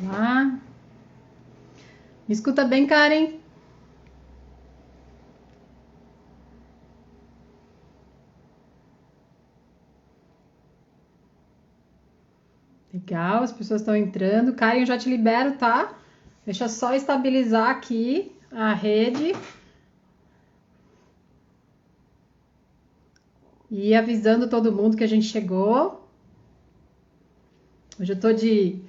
Lá. Me escuta bem, Karen? Legal, as pessoas estão entrando. Karen, eu já te libero, tá? Deixa eu só estabilizar aqui a rede e ir avisando todo mundo que a gente chegou. Hoje eu tô de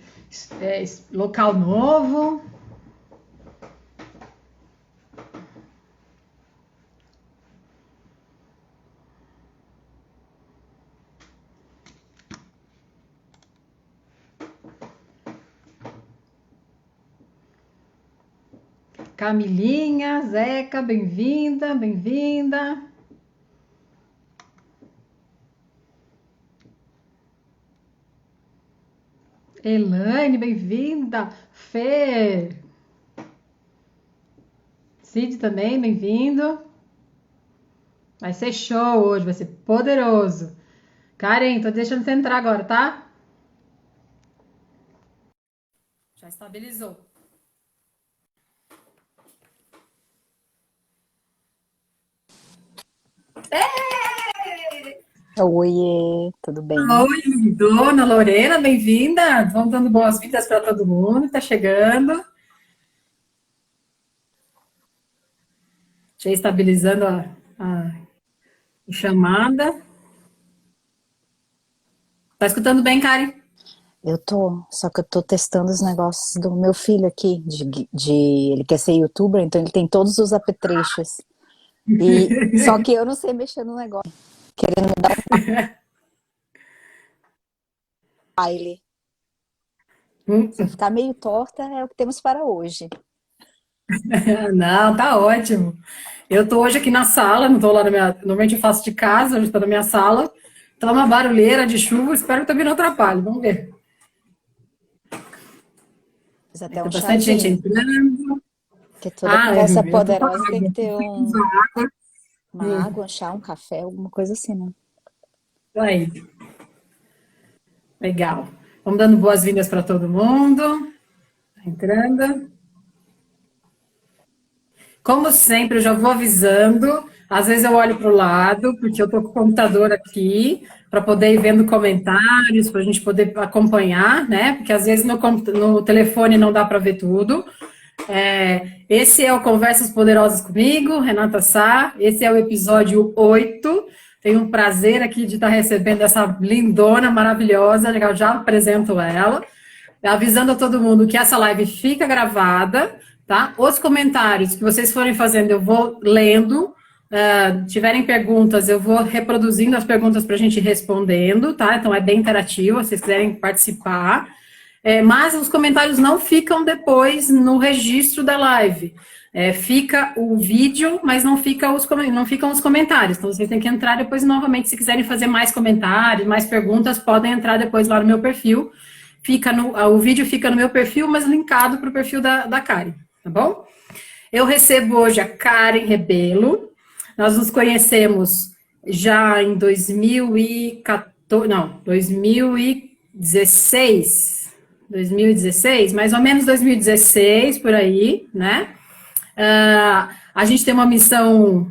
local novo. Camilinha, Zeca, bem-vinda, bem-vinda. Elaine, bem-vinda. Fê, Cid também, bem-vindo. Vai ser show hoje, vai ser poderoso. Karen, tô deixando você entrar agora, tá? Já estabilizou. Oiê, tudo bem? Oi, dona Lorena, bem-vinda. Vamos dando boas-vindas para todo mundo que tá chegando. Já estabilizando a chamada. Tá escutando bem, Karen? Eu tô, só que eu tô testando os negócios do meu filho aqui, ele quer ser youtuber, então ele tem todos os apetrechos. Só que eu não sei mexer no negócio, querendo me dar um baile. Se eu ficar meio torta, é o que temos para hoje. Não, tá ótimo. Eu tô hoje aqui na sala, não tô lá na minha. Normalmente eu faço de casa, hoje tô na minha sala. Tá uma barulheira de chuva, espero que também não atrapalhe. Vamos ver. Fiz Aí até tá um bastante gente chazinho, entrando. porque toda Ah, conversa eu tô com poderosa tem que água. ter uma Hum, água, um chá, um café, alguma coisa assim, né? aí, legal. Vamos dando boas-vindas para todo mundo. Tá entrando. Como sempre, eu já vou avisando. Às vezes eu olho para o lado, porque eu estou com o computador aqui, para poder ir vendo comentários, para a gente poder acompanhar, né? Porque às vezes no telefone não dá para ver tudo. Esse é o Conversas Poderosas comigo, Renata Sá. Esse é o episódio 8. Tenho um prazer aqui de estar recebendo essa lindona maravilhosa. Eu já apresento ela. Avisando a todo mundo que essa live fica gravada, tá? Os comentários que vocês forem fazendo, eu vou lendo. Tiverem perguntas, eu vou reproduzindo as perguntas para a gente ir respondendo, tá? Então é bem interativo, se vocês quiserem participar. Mas os comentários não ficam depois no registro da live. Fica o vídeo, mas não ficam os comentários. Então vocês têm que entrar depois novamente. Se quiserem fazer mais comentários, mais perguntas, podem entrar depois lá no meu perfil. O vídeo fica no meu perfil, mas linkado para o perfil da Karen, tá bom? Eu recebo hoje a Karen Rebelo. Nós nos conhecemos já em 2014, não, 2016, 2016, mais ou menos 2016, por aí, né? A gente tem uma missão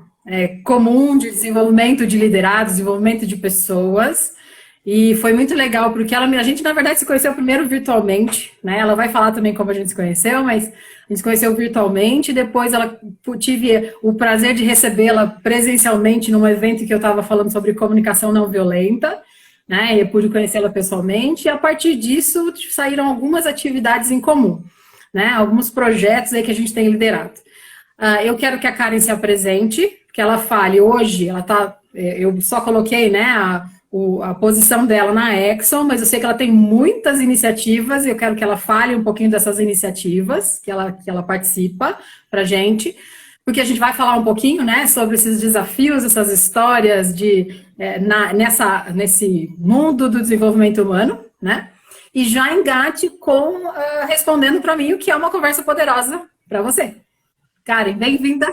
comum de desenvolvimento de liderados, desenvolvimento de pessoas, e foi muito legal, porque a gente, na verdade, se conheceu primeiro virtualmente, né? Ela vai falar também como a gente se conheceu, mas a gente se conheceu virtualmente, depois tive o prazer de recebê-la presencialmente num evento que eu estava falando sobre comunicação não violenta, né? E eu pude conhecê-la pessoalmente, e a partir disso saíram algumas atividades em comum, né? Alguns projetos aí que a gente tem liderado. Eu quero que a Karen se apresente, que ela fale hoje, eu só coloquei, né, a posição dela na Exxon, mas eu sei que ela tem muitas iniciativas, e eu quero que ela fale um pouquinho dessas iniciativas que ela participa para a gente, porque a gente vai falar um pouquinho, né, sobre esses desafios, essas histórias nesse mundo do desenvolvimento humano, né, e já engate respondendo para mim o que é uma conversa poderosa para você. Karen, bem-vinda.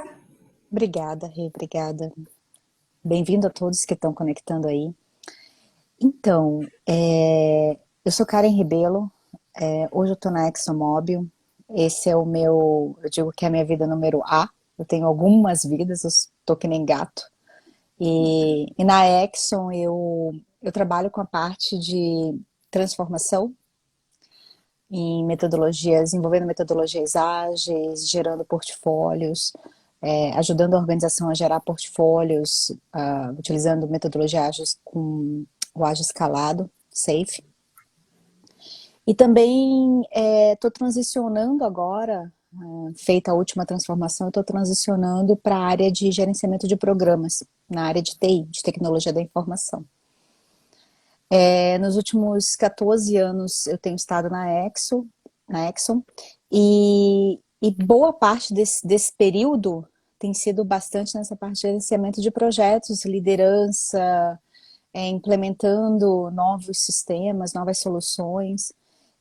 Obrigada, Rê, obrigada. Bem-vindo a todos que estão conectando aí. Então, eu sou Karen Rebelo, Hoje eu estou na ExxonMobil. Esse é o meu, eu digo que é a minha vida número A. Eu tenho algumas vidas, eu estou que nem gato. E na Exxon eu trabalho com a parte de transformação em metodologias, envolvendo metodologias ágeis, gerando portfólios, ajudando a organização a gerar portfólios, utilizando metodologias ágeis com o ágil escalado, SAFe. E também estou transicionando agora, feita a última transformação, estou transicionando para a área de gerenciamento de programas, na área de TI, de tecnologia da informação. Nos últimos 14 anos eu tenho estado na Exxon e boa parte desse período tem sido bastante nessa parte de gerenciamento de projetos, liderança, implementando novos sistemas, novas soluções,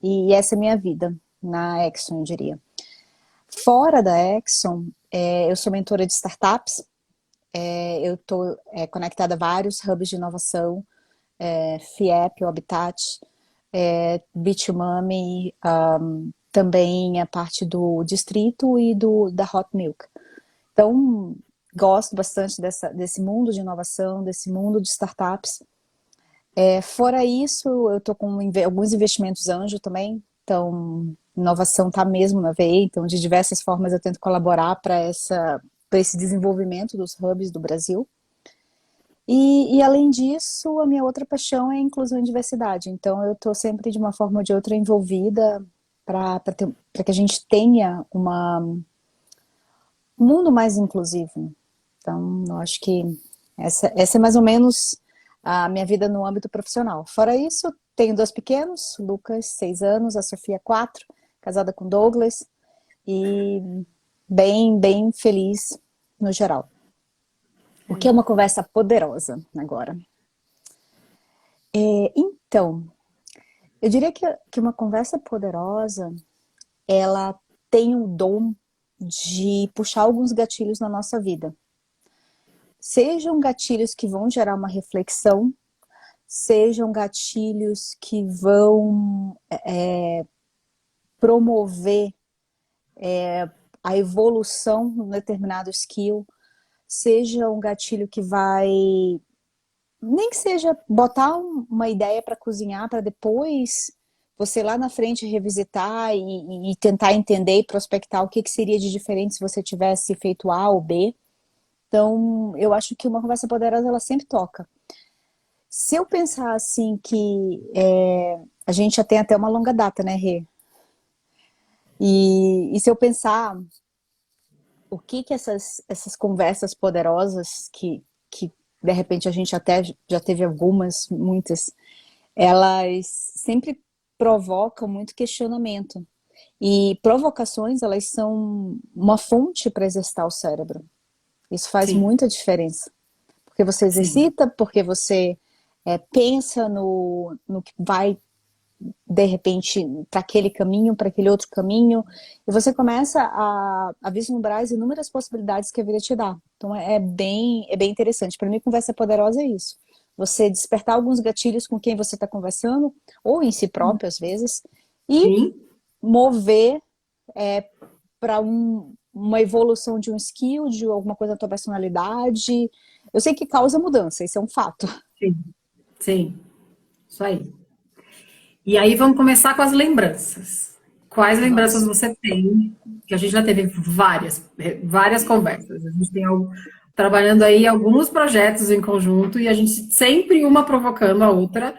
e essa é a minha vida na Exxon, eu diria. Fora da Exxon, eu sou mentora de startups, eu estou conectada a vários hubs de inovação, FIEP, o Habitat, Bitumami, também a parte do distrito e da Hot Milk. Então, gosto bastante desse mundo de inovação, desse mundo de startups. Fora isso, eu estou com alguns investimentos anjo também, então inovação está mesmo na veia, então de diversas formas eu tento colaborar para esse desenvolvimento dos hubs do Brasil. E além disso, a minha outra paixão é a inclusão e diversidade. Então, eu estou sempre, de uma forma ou de outra, envolvida para que a gente tenha um mundo mais inclusivo. Então, eu acho que essa é mais ou menos a minha vida no âmbito profissional. Fora isso, tenho 2 pequenos, Lucas, 6 anos, a Sofia, 4, casada com Douglas, e bem, bem feliz no geral. O que é uma conversa poderosa agora? Então, eu diria que uma conversa poderosa, ela tem o dom de puxar alguns gatilhos na nossa vida. Sejam gatilhos que vão gerar uma reflexão, sejam gatilhos que vão promover a evolução num determinado skill, seja um gatilho que vai, nem que seja botar uma ideia para cozinhar, para depois você lá na frente revisitar e tentar entender e prospectar o que seria de diferente se você tivesse feito A ou B. Então, eu acho que uma conversa poderosa, ela sempre toca. Se eu pensar assim que a gente já tem até uma longa data, né, Rê? E se eu pensar o que essas conversas poderosas que de repente a gente até já teve algumas, muitas, elas sempre provocam muito questionamento. E provocações, elas são uma fonte para exercitar o cérebro. Isso faz Sim. muita diferença. Porque você exercita, sim, porque você pensa no que vai, de repente, para aquele caminho, para aquele outro caminho, e você começa a vislumbrar as inúmeras possibilidades que a vida te dá. Então é bem interessante. Para mim, conversa poderosa é isso. Você despertar alguns gatilhos com quem você está conversando, ou em si próprio, às vezes, e sim, mover para uma evolução de um skill, de alguma coisa da tua personalidade. Eu sei que causa mudança, isso é um fato. Sim, sim, isso aí. E aí vamos começar com as lembranças. Quais lembranças você tem? Que a gente já teve várias conversas. A gente tem trabalhando aí alguns projetos em conjunto e a gente sempre uma provocando a outra.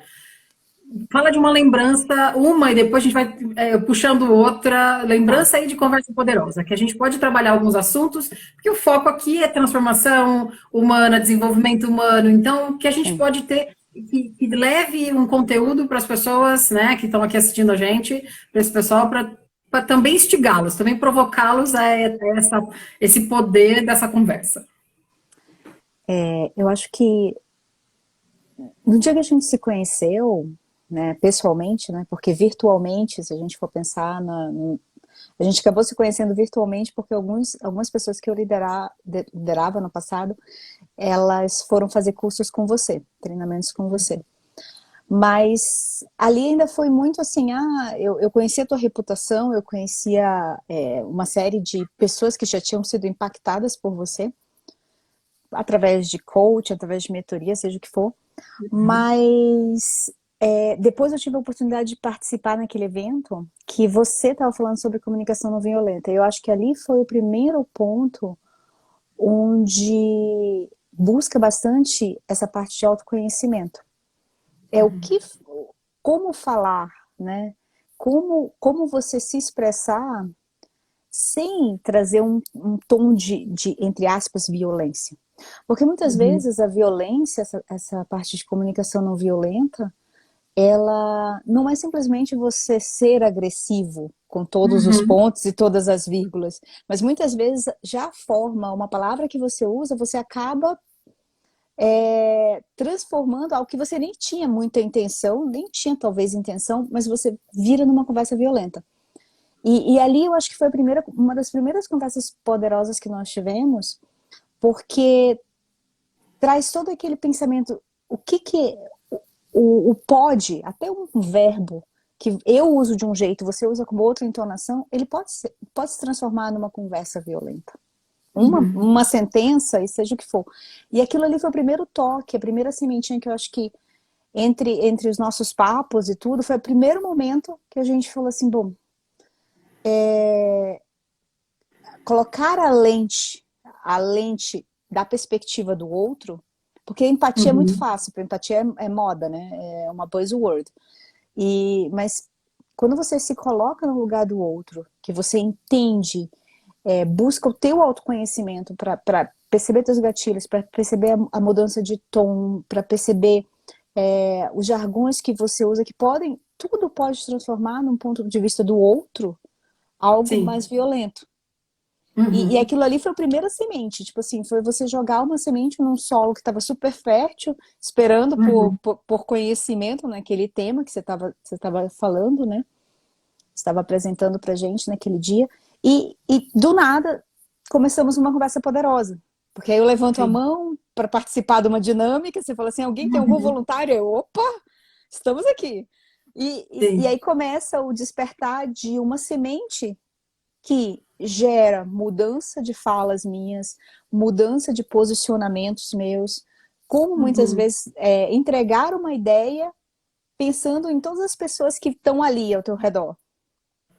Fala de uma lembrança, e depois a gente vai puxando outra. Lembrança aí de conversa poderosa, que a gente pode trabalhar alguns assuntos, porque o foco aqui é transformação humana, desenvolvimento humano. Então, que a gente pode ter que leve um conteúdo para as pessoas, né, que estão aqui assistindo a gente, para esse pessoal, para também instigá-los, também provocá-los a esse poder dessa conversa. Eu acho que no dia que a gente se conheceu, né, pessoalmente, né, porque virtualmente, se a gente for pensar a gente acabou se conhecendo virtualmente porque algumas pessoas que eu liderava no passado, elas foram fazer cursos com você, treinamentos com você. Mas ali ainda foi muito assim, eu conhecia a tua reputação, eu conhecia uma série de pessoas que já tinham sido impactadas por você, através de coach, através de mentoria, seja o que for. Mas depois eu tive a oportunidade de participar naquele evento que você estava falando sobre comunicação não violenta. Eu acho que ali foi o primeiro ponto onde busca bastante essa parte de autoconhecimento. É o que, como falar, né? Como você se expressar sem trazer um tom de, entre aspas, violência. Porque muitas vezes a violência, essa parte de comunicação não violenta, ela não é simplesmente você ser agressivo com todos os Uhum. pontos e todas as vírgulas, mas muitas vezes já a forma, uma palavra que você usa, você acaba transformando algo que você nem tinha muita intenção, nem tinha talvez intenção, mas você vira numa conversa violenta. E ali eu acho que foi uma das primeiras conversas poderosas que nós tivemos, porque traz todo aquele pensamento, o pode, até um verbo que eu uso de um jeito, você usa com outra entonação, ele pode se transformar numa conversa violenta. Uma sentença, e seja o que for. E aquilo ali foi o primeiro toque, a primeira sementinha que eu acho que entre os nossos papos e tudo, foi o primeiro momento que a gente falou assim, bom, colocar a lente da perspectiva do outro, porque a empatia é muito Uhum. fácil, porque a empatia é moda, né? É uma buzzword. Mas quando você se coloca no lugar do outro, que você entende, busca o teu autoconhecimento para perceber teus gatilhos, para perceber a mudança de tom, para perceber os jargões que você usa, que tudo pode transformar num ponto de vista do outro algo Sim. mais violento. E Uhum. aquilo ali foi a primeira semente, tipo assim, foi você jogar uma semente num solo que estava super fértil, esperando Uhum. por conhecimento naquele tema que você tava falando, né? Você estava apresentando pra gente naquele dia. E do nada, começamos uma conversa poderosa. Porque aí eu levanto a Sim. mão para participar de uma dinâmica, você fala assim, alguém tem algum Uhum. voluntário? Opa, estamos aqui. E Sim. aí começa o despertar de uma semente que gera mudança de falas minhas, mudança de posicionamentos meus, como muitas Uhum. vezes entregar uma ideia pensando em todas as pessoas que estão ali ao teu redor,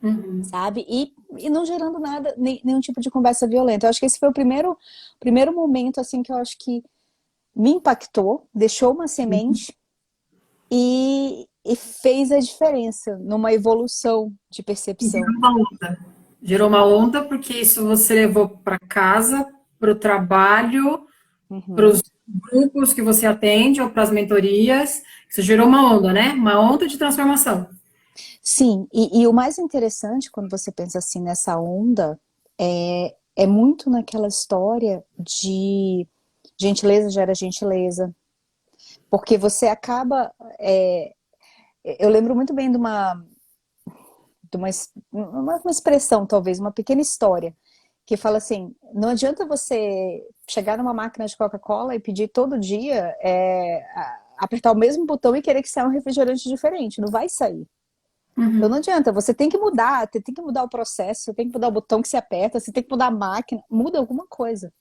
Uhum. sabe? E não gerando nada, nenhum tipo de conversa violenta. Eu acho que esse foi o primeiro momento assim que eu acho que me impactou, deixou uma semente e fez a diferença numa evolução de E percepção. gerou uma onda. Gerou uma onda porque isso você levou para casa, para o trabalho, para Uhum. os grupos que você atende ou para as mentorias. Isso gerou uma onda, né? Uma onda de transformação. Sim, e o mais interessante quando você pensa assim nessa onda é muito naquela história de gentileza gera gentileza, porque você acaba. Eu lembro muito bem de uma expressão, talvez, uma pequena história, que fala assim: não adianta você chegar numa máquina de Coca-Cola e pedir todo dia, apertar o mesmo botão e querer que saia um refrigerante diferente, não vai sair. Então não adianta, você tem que mudar, tem que mudar o processo, você tem que mudar o botão que se aperta, você tem que mudar a máquina, muda alguma coisa.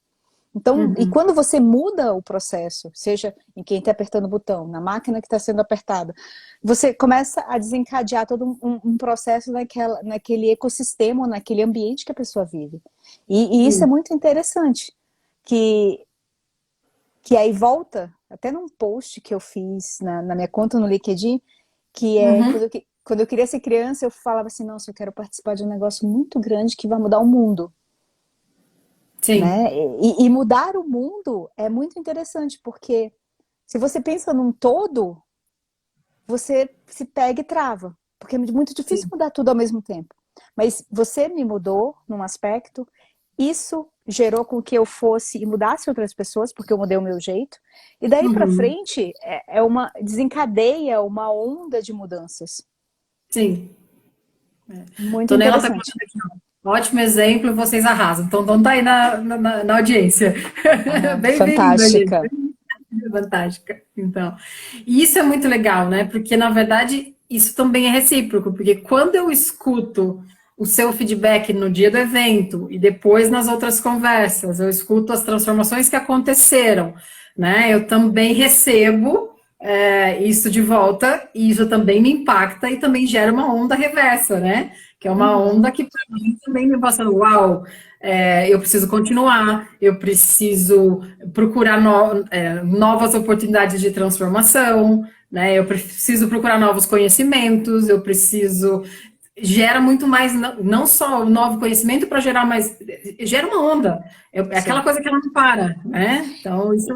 Então, e Uhum. quando você muda o processo, seja em quem está apertando o botão, na máquina que está sendo apertada, você começa a desencadear todo um processo naquele ecossistema, naquele ambiente que a pessoa vive. E isso é Sim. muito interessante, que, que aí volta, até num post que eu fiz na minha conta no LinkedIn, que é Uhum. quando eu queria ser criança, eu falava assim, nossa, eu quero participar de um negócio muito grande que vai mudar o mundo, Sim. né? E mudar o mundo é muito interessante, porque se você pensa num todo, você se pega e trava, porque é muito difícil Sim. mudar tudo ao mesmo tempo. Mas você me mudou num aspecto, isso gerou com que eu fosse e mudasse outras pessoas, porque eu mudei o meu jeito, e daí para Uhum. frente uma desencadeia uma onda de mudanças. Sim. Muito Tonela está interessante. colocando aqui, ó. Ótimo exemplo, vocês arrasam. Então, tá aí na audiência. Ah, Bem-vinda, gente. fantástica. fantástica. Então, e isso é muito legal, né? Porque, na verdade, isso também é recíproco, porque quando eu escuto o seu feedback no dia do evento e depois nas outras conversas, eu escuto as transformações que aconteceram, né? Eu também recebo isso de volta e isso também me impacta e também gera uma onda reversa, né? Que é uma onda que para mim também me passa, uau, eu preciso continuar, eu preciso procurar novas oportunidades de transformação, né? Eu preciso procurar novos conhecimentos, eu preciso gera muito mais, não só o novo conhecimento para gerar mais, gera uma onda, é aquela Sim. coisa que ela não para, né? Então, isso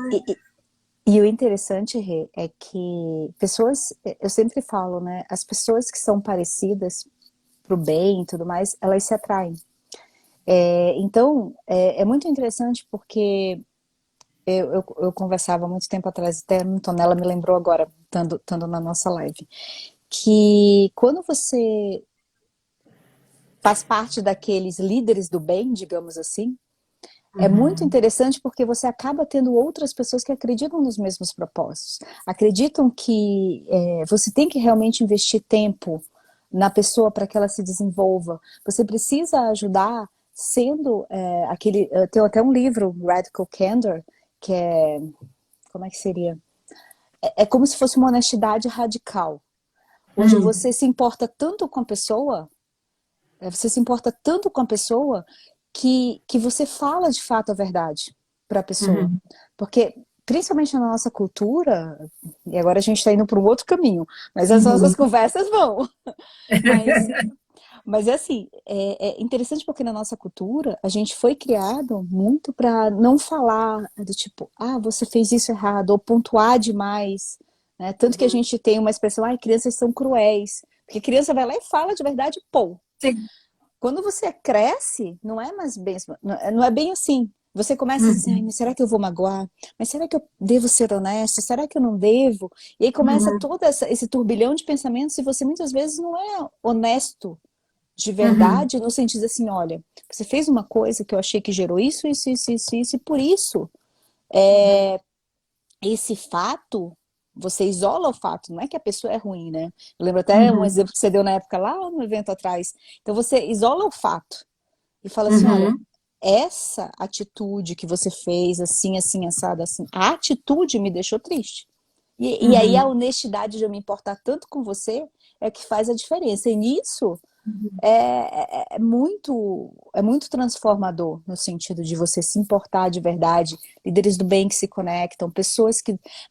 E o interessante, Rê, é que pessoas, eu sempre falo, né? As pessoas que são parecidas pro bem e tudo mais, elas se atraem. Então, é muito interessante porque eu conversava há muito tempo atrás, até a Antonella me lembrou agora, estando na nossa live, que quando você faz parte daqueles líderes do bem, digamos assim, é muito interessante porque você acaba tendo outras pessoas que acreditam nos mesmos propósitos. Acreditam que você tem que realmente investir tempo na pessoa para que ela se desenvolva. Você precisa ajudar sendo aquele... Tem até um livro, Radical Candor, que é... Como é que seria? É como se fosse uma honestidade radical, onde você se importa tanto com a pessoa, você se importa tanto com a pessoa que você fala de fato a verdade para a pessoa. Porque, principalmente na nossa cultura, e agora a gente está indo para um outro caminho, mas as nossas conversas vão. Mas é assim, é interessante porque na nossa cultura a gente foi criado muito para não falar do tipo, você fez isso errado, ou pontuar demais. Né? Tanto que a gente tem uma expressão, crianças são cruéis. Porque criança vai lá e fala de verdade, pô. sim. Quando você cresce, não é mais bem, não é bem assim. Você começa a dizer, mas será que eu vou magoar? Mas será que eu devo ser honesto? Será que eu não devo? E aí começa todo esse turbilhão de pensamentos e você muitas vezes não é honesto de verdade, no sentido assim, olha, você fez uma coisa que eu achei que gerou isso, e por isso, esse fato, você isola o fato, não é que a pessoa é ruim, né? Eu lembro até um exemplo que você deu na época lá no evento atrás. Então você isola o fato e fala assim, olha, essa atitude que você fez, assim, assim, assado, assim, a atitude me deixou triste. E aí a honestidade de eu me importar tanto com você é que faz a diferença. E nisso é muito transformador no sentido de você se importar de verdade, líderes do bem que se conectam,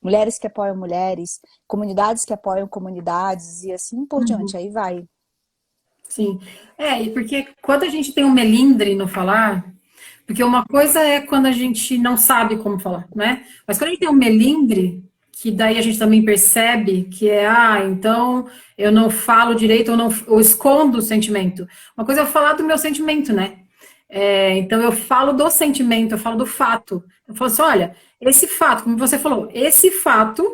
mulheres que apoiam mulheres, comunidades que apoiam comunidades e assim por diante, aí vai. Sim. E porque quando a gente tem um melindre no falar, porque uma coisa é quando a gente não sabe como falar, né? Mas quando a gente tem um melindre, que daí a gente também percebe que então eu não falo direito, ou escondo o sentimento. Uma coisa é eu falar do meu sentimento, né? Então eu falo do sentimento, eu falo do fato. Eu falo assim, olha, esse fato, como você falou, esse fato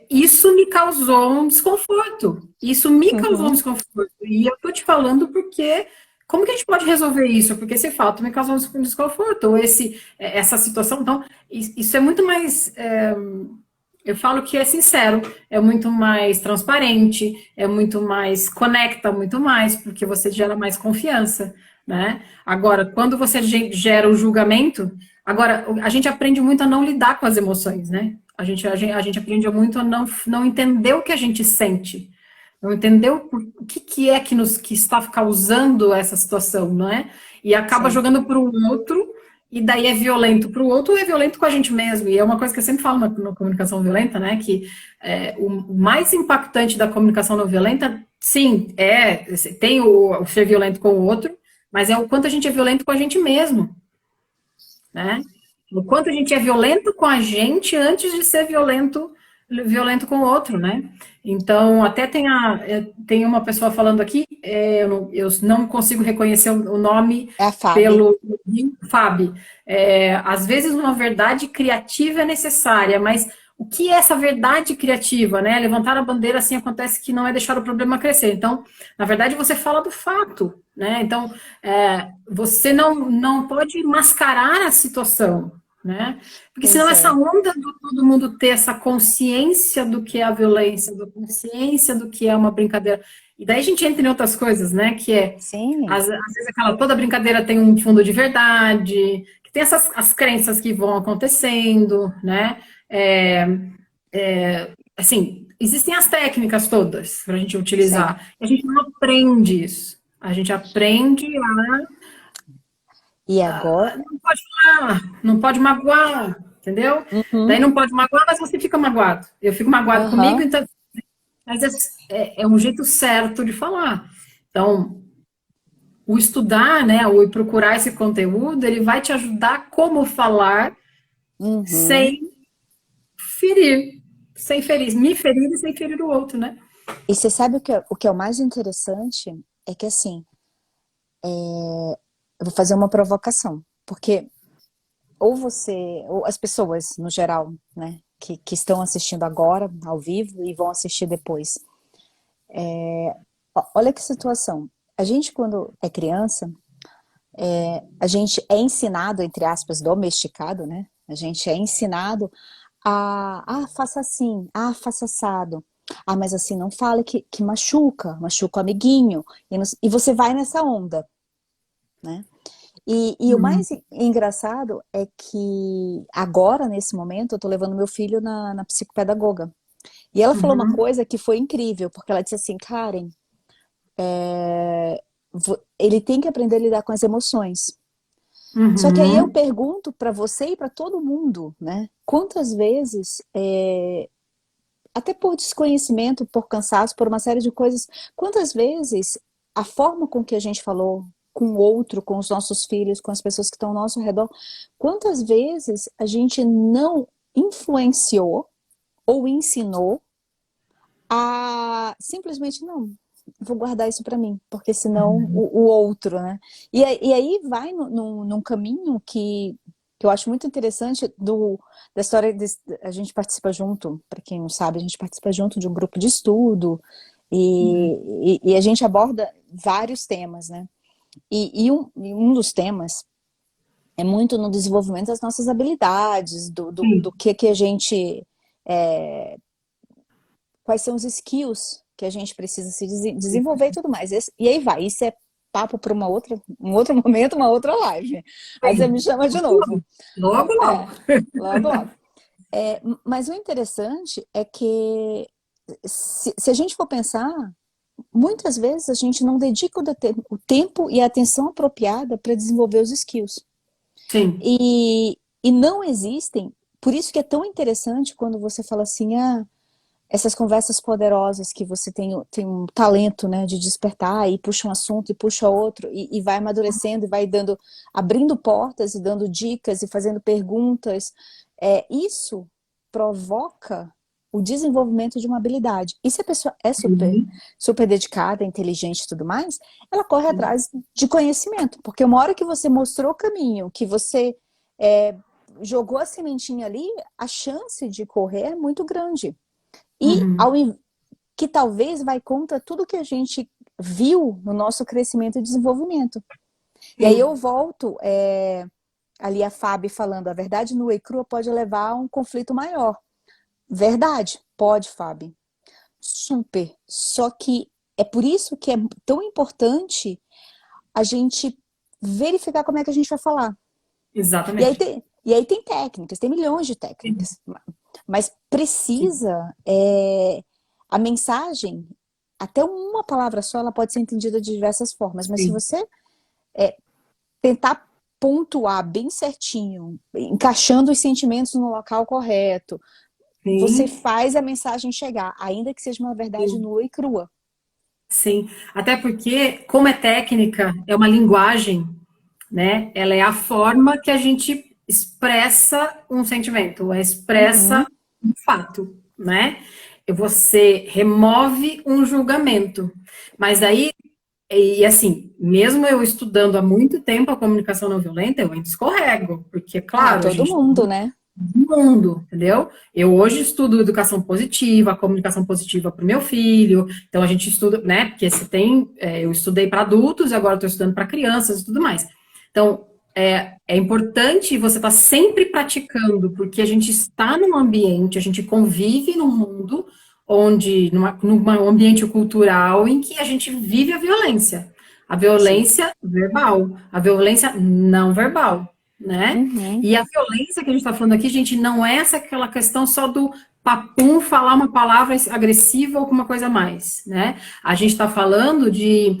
isso me causou um desconforto. Isso me causou um Uhum, desconforto. E eu tô te falando porque como que a gente pode resolver isso? Porque esse fato me causou um desconforto, ou essa situação. Então, isso é muito mais. Eu falo que é sincero, é muito mais transparente, é muito mais, conecta muito mais, porque você gera mais confiança, né? Agora, quando você gera o julgamento, agora, a gente aprende muito a não lidar com as emoções, né? A gente aprende muito a não entender o que a gente sente, não entender o que é que está causando essa situação, não é? E acaba sim. jogando para o outro, e daí é violento para o outro, ou é violento com a gente mesmo. E é uma coisa que eu sempre falo na comunicação violenta, né? Que o mais impactante da comunicação não violenta, sim, tem o ser violento com o outro, mas é o quanto a gente é violento com a gente mesmo, né? O quanto a gente é violento com a gente antes de ser violento com o outro, né? Então, até tem uma pessoa falando aqui, eu não consigo reconhecer o nome É a Fábio. pelo Fábio. Às vezes uma verdade criativa é necessária, mas o que é essa verdade criativa, né? Levantar a bandeira assim acontece que não é deixar o problema crescer. Então, na verdade, você fala do fato, né? Então, você não pode mascarar a situação. né? Porque Pois senão essa é. onda do todo mundo ter essa consciência do que é a violência, da consciência do que é uma brincadeira. E daí a gente entra em outras coisas, né? Que é, Sim, às vezes aquela, toda brincadeira tem um fundo de verdade, que tem essas as crenças que vão acontecendo, né? É, assim, existem as técnicas todas para a gente sim. utilizar. E a gente não aprende isso. A gente aprende E agora? não pode falar, não pode magoar, entendeu? Daí Uhum, não pode magoar, mas você fica magoado. Eu fico magoado comigo, aham. então, mas é um jeito certo de falar. Então, o estudar, né, o procurar esse conteúdo, ele vai te ajudar como falar Uhum. sem ferir, sem ferir, me ferir e sem ferir o outro, né? E você sabe o que é o mais interessante? É que assim, eu vou fazer uma provocação, porque ou você, ou as pessoas no geral, né, que estão assistindo agora, ao vivo, e vão assistir depois. Olha que situação. A gente, quando é criança, a gente é ensinado, entre aspas, domesticado, né? A gente é ensinado faça assim, faça assado. Ah, mas assim, não fale que machuca o amiguinho. E você vai nessa onda, né? E o Uhum, mais engraçado é que agora, nesse momento, eu tô levando meu filho na psicopedagoga. E ela falou uma uhum, coisa que foi incrível, porque ela disse assim, Karen, ele tem que aprender a lidar com as emoções. Só que aí eu uhum. pergunto para você e para todo mundo, né? Quantas vezes, até por desconhecimento, por cansaço, por uma série de coisas, quantas vezes a forma com que a gente falou com o outro, com os nossos filhos, com as pessoas que estão ao nosso redor, quantas vezes a gente não influenciou ou ensinou a simplesmente não, vou guardar isso para mim, porque senão o outro, né? E aí vai num caminho que eu acho muito interessante da história. A gente participa junto, para quem não sabe, a gente participa junto de um grupo de estudo e a gente aborda vários temas, né? E um dos temas é muito no desenvolvimento das nossas habilidades, do Sim. que a gente quais são os skills que a gente precisa se desenvolver e tudo mais. E aí vai, isso é papo para um outro momento, uma outra live. Aí você me Sim. chama de novo. Logo, logo. É, logo, logo. Mas o interessante é que se a gente for pensar, muitas vezes a gente não dedica o tempo e a atenção apropriada para desenvolver os skills. Sim. E não existem, por isso que é tão interessante quando você fala assim, essas conversas poderosas que você tem um talento, né, de despertar e puxa um assunto e puxa outro e vai amadurecendo e vai abrindo portas e dando dicas e fazendo perguntas. Isso provoca o desenvolvimento de uma habilidade. E se a pessoa é Sim. super dedicada, inteligente e tudo mais, ela corre atrás de conhecimento, porque uma hora que você mostrou o caminho, que você é, jogou a sementinha ali, a chance de correr é muito grande. E Uhum. que talvez vai contra tudo que a gente viu no nosso crescimento e desenvolvimento. E aí eu Sim. volto ali a Fábio falando, a verdade nua e crua pode levar a um conflito maior. Verdade, pode, Fábio. Super. Só que é por isso que é tão importante a gente verificar como é que a gente vai falar. Exatamente. E aí tem técnicas, tem milhões de Sim. técnicas. Mas Sim. precisa a mensagem, até uma palavra só, ela pode ser entendida de diversas formas, mas se Sim. você tentar pontuar bem certinho, encaixando os sentimentos no local correto, você Sim. faz a mensagem chegar, ainda que seja uma verdade Sim. nua e crua. Sim. Até porque, como é técnica, é uma linguagem, né? Ela é a forma que a gente expressa um sentimento, expressa Uhum, um fato, né? E você remove um julgamento. Mas aí, e assim, mesmo eu estudando há muito tempo a comunicação não violenta, eu ainda escorrego, porque, claro, a todo gente mundo, né? mundo, entendeu? Eu hoje estudo educação positiva, comunicação positiva para o meu filho, então a gente estuda, né? Porque você tem, eu estudei para adultos e agora estou estudando para crianças e tudo mais. Então, é importante você estar sempre praticando, porque a gente está num ambiente, a gente convive num mundo onde, num ambiente cultural em que a gente vive a Sim. violência verbal, a violência não verbal, né? Uhum. E a violência que a gente está falando aqui, gente, não é essa aquela questão só do papum falar uma palavra agressiva ou alguma coisa a mais, né? A gente está falando de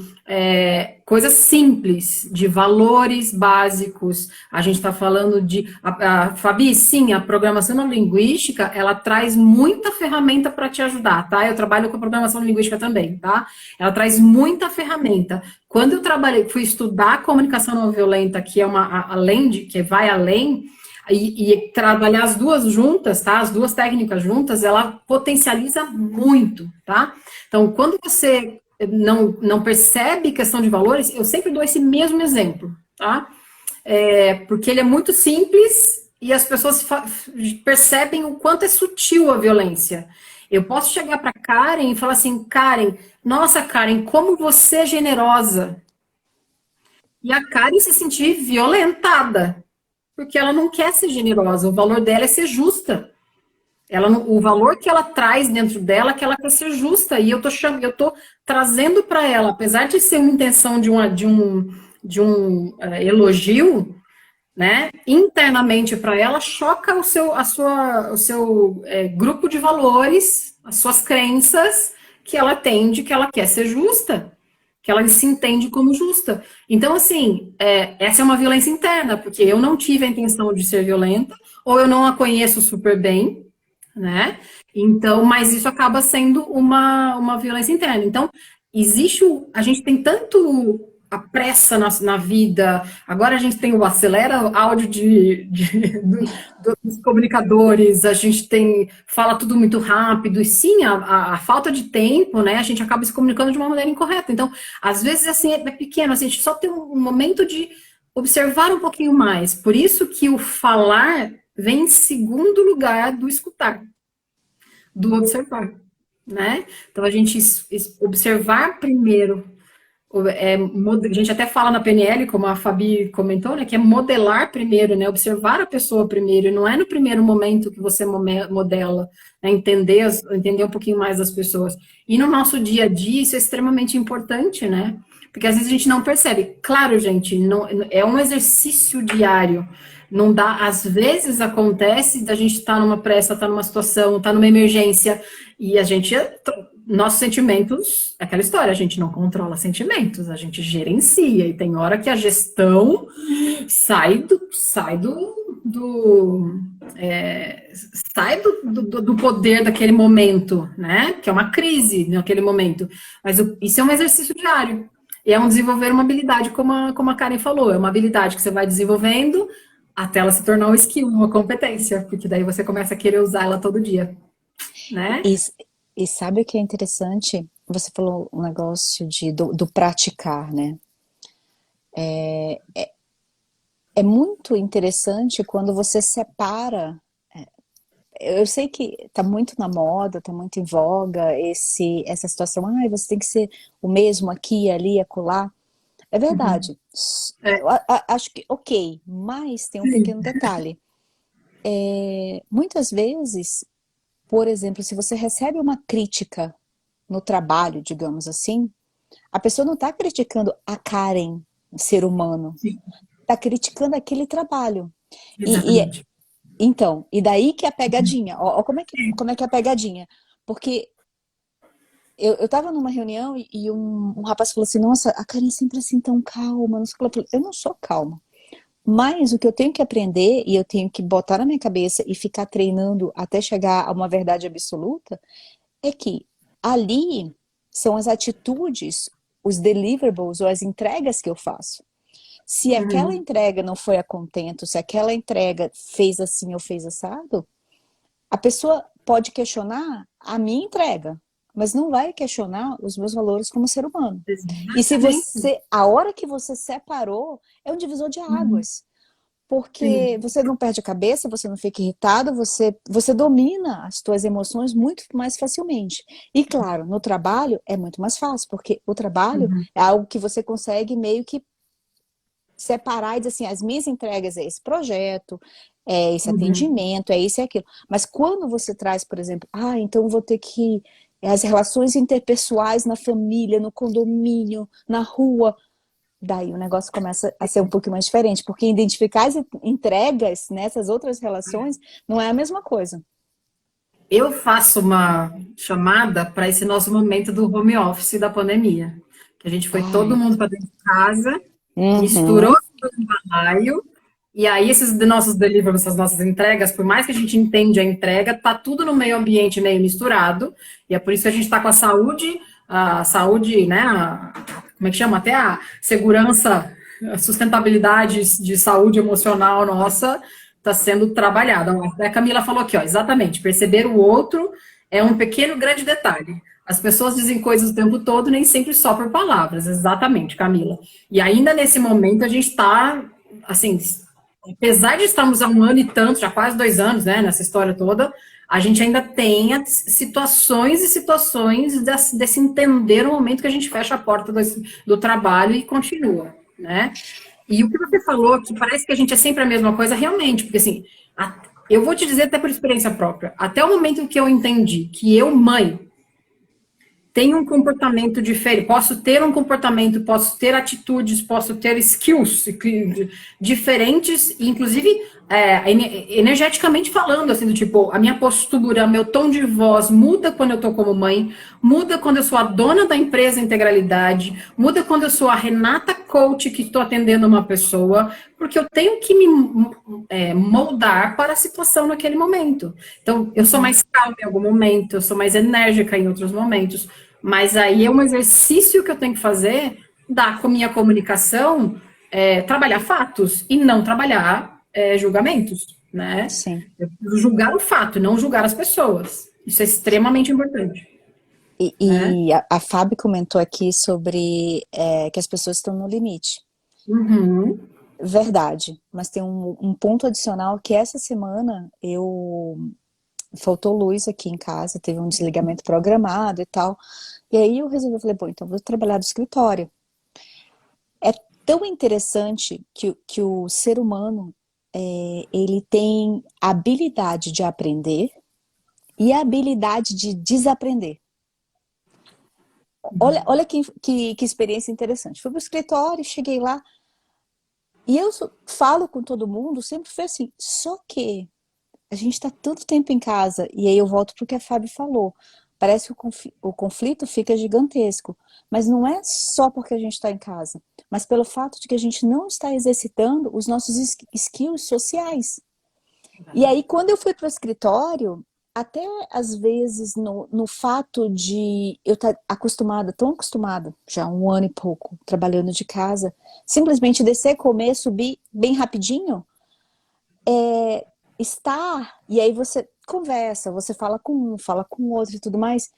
coisas simples, de valores básicos. A gente está falando de. Fabi, sim, a programação neurolinguística, ela traz muita ferramenta para te ajudar, tá? Eu trabalho com programação linguística também, tá? Ela traz muita ferramenta. Quando eu fui estudar comunicação não violenta, que é que vai além, e trabalhar as duas juntas, tá? As duas técnicas juntas, ela potencializa muito, tá? Então, quando você não percebe questão de valores, eu sempre dou esse mesmo exemplo, tá? Porque ele é muito simples e as pessoas percebem o quanto é sutil a violência. Eu posso chegar para Karen e falar assim, Karen, nossa, Karen, como você é generosa. E a Karen se sentir violentada, porque ela não quer ser generosa, o valor dela é ser justa. O valor que ela traz dentro dela, que ela quer ser justa, e eu tô trazendo para ela, apesar de ser uma intenção de um elogio, né? Internamente para ela choca o seu grupo de valores, as suas crenças que ela tem de que ela quer ser justa, que ela se entende como justa. Então, assim, essa é uma violência interna, porque eu não tive a intenção de ser violenta, ou eu não a conheço super bem, né? Então, mas isso acaba sendo uma violência interna. Então, a gente tem tanto a pressa na vida, agora a gente tem o acelera áudio dos comunicadores, a gente fala tudo muito rápido, e sim, a falta de tempo, né? A gente acaba se comunicando de uma maneira incorreta. Então, às vezes, assim, é pequeno, assim, a gente só tem um momento de observar um pouquinho mais. Por isso que o falar vem em segundo lugar do escutar, do observar, né? Então, a gente observar primeiro, a gente até fala na PNL, como a Fabi comentou, né, que é modelar primeiro, né, observar a pessoa primeiro, e não é no primeiro momento que você modela, né, entender um pouquinho mais das pessoas. E no nosso dia a dia, isso é extremamente importante, né, porque às vezes a gente não percebe. Claro, gente, não, é um exercício diário, não dá, às vezes acontece da gente estar numa pressa, estar numa situação, estar numa emergência, e nossos sentimentos, aquela história, a gente não controla sentimentos, a gente gerencia, e tem hora que a gestão do, é, sai do poder daquele momento, né? Que é uma crise naquele momento. Mas isso é um exercício diário. E é um desenvolver uma habilidade, como a Karen falou, é uma habilidade que você vai desenvolvendo até ela se tornar um skill, uma competência, porque daí você começa a querer usar ela todo dia, né? E, e sabe o que é interessante? Você falou um negócio do praticar, né? É muito interessante quando você separa. Eu sei que está muito na moda, está muito em voga essa situação, você tem que ser o mesmo aqui, ali, acolá. É Uhum. verdade. É, Acho que ok, mas tem um pequeno detalhe. Muitas vezes, por exemplo, se você recebe uma crítica no trabalho, digamos assim, a pessoa não está criticando a Karen, ser humano, sim, está criticando aquele trabalho. E, exatamente. então, e daí que é a pegadinha. Ó, como é que é a pegadinha? Porque eu tava numa reunião e um rapaz falou assim, nossa, a Karen é sempre assim tão calma. Não sei o que. Eu não sou calma. Mas o que eu tenho que aprender e eu tenho que botar na minha cabeça e ficar treinando até chegar a uma verdade absoluta é que ali são as atitudes, os deliverables ou as entregas que eu faço. Se aquela Uhum. entrega não foi a contento, se aquela entrega fez assim ou fez assado, a pessoa pode questionar a minha entrega, mas não vai questionar os meus valores como ser humano. E se Exatamente. você, a hora que você separou, é um divisor de Uhum. águas. Porque Sim. você não perde a cabeça, você não fica irritado, você domina as suas emoções muito mais facilmente. E claro, no trabalho é muito mais fácil, porque o trabalho Uhum. é algo que você consegue meio que separar e dizer assim, as minhas entregas é esse projeto, é esse Uhum. atendimento, é isso e aquilo. Mas quando você traz, por exemplo, então vou ter que as relações interpessoais na família, no condomínio, na rua, daí o negócio começa a ser um pouquinho mais diferente, porque identificar as entregas nessas outras relações não é a mesma coisa. Eu faço uma chamada para esse nosso momento do home office da pandemia, que a gente foi todo Ai, mundo para dentro de casa, misturou uhum, tudo no balaio, e aí esses nossos deliveries, essas nossas entregas, por mais que a gente entende a entrega, tá tudo no meio ambiente meio misturado, e é por isso que a gente está com a saúde, né, como é que chama? Até a segurança, a sustentabilidade de saúde emocional nossa está sendo trabalhada. A Camila falou aqui, ó, exatamente, perceber o outro é um pequeno grande detalhe. As pessoas dizem coisas o tempo todo, nem sempre só por palavras, exatamente, Camila. E ainda nesse momento a gente está, assim, apesar de estarmos há um ano e tanto, já quase 2 anos, né, nessa história toda, a gente ainda tem situações e situações desse entender o momento que a gente fecha a porta do trabalho e continua, né? E o que você falou, que parece que a gente é sempre a mesma coisa, realmente, porque assim, eu vou te dizer até por experiência própria, até o momento que eu entendi que eu, mãe, tenho um comportamento diferente, posso ter um comportamento, posso ter atitudes, posso ter skills diferentes, inclusive energeticamente falando, assim, do tipo, a minha postura, meu tom de voz muda quando eu tô como mãe, muda quando eu sou a dona da empresa Integralidade, muda quando eu sou a Renata Coach que estou atendendo uma pessoa, porque eu tenho que me moldar para a situação naquele momento. Então, eu sou uhum, mais calma em algum momento, eu sou mais enérgica em outros momentos, mas aí é um exercício que eu tenho que fazer com a minha comunicação, trabalhar fatos e não trabalhar julgamentos, né? sim. Eu preciso julgar o fato, não julgar as pessoas. Isso é extremamente importante, né? E a Fábio comentou aqui sobre que as pessoas estão no limite. Uhum. Verdade, mas tem um ponto adicional que essa semana faltou luz aqui em casa, teve um desligamento programado e tal. E aí eu resolvi, eu falei, bom, então vou trabalhar do escritório. É tão interessante que o ser humano ele tem a habilidade de aprender e a habilidade de desaprender. Olha que experiência interessante. Fui pro escritório, cheguei lá, e eu falo com todo mundo, sempre foi assim, só que a gente está tanto tempo em casa, e aí eu volto para o que a Fábio falou. Parece que o conflito fica gigantesco, mas não é só porque a gente está em casa, mas pelo fato de que a gente não está exercitando os nossos skills sociais. E aí, quando eu fui para o escritório, até às vezes no fato de eu estar acostumada, tão acostumada, já há um ano e pouco, trabalhando de casa, simplesmente descer, comer, subir bem rapidinho, estar, e aí você conversa, você fala com um, fala com o outro e tudo mais.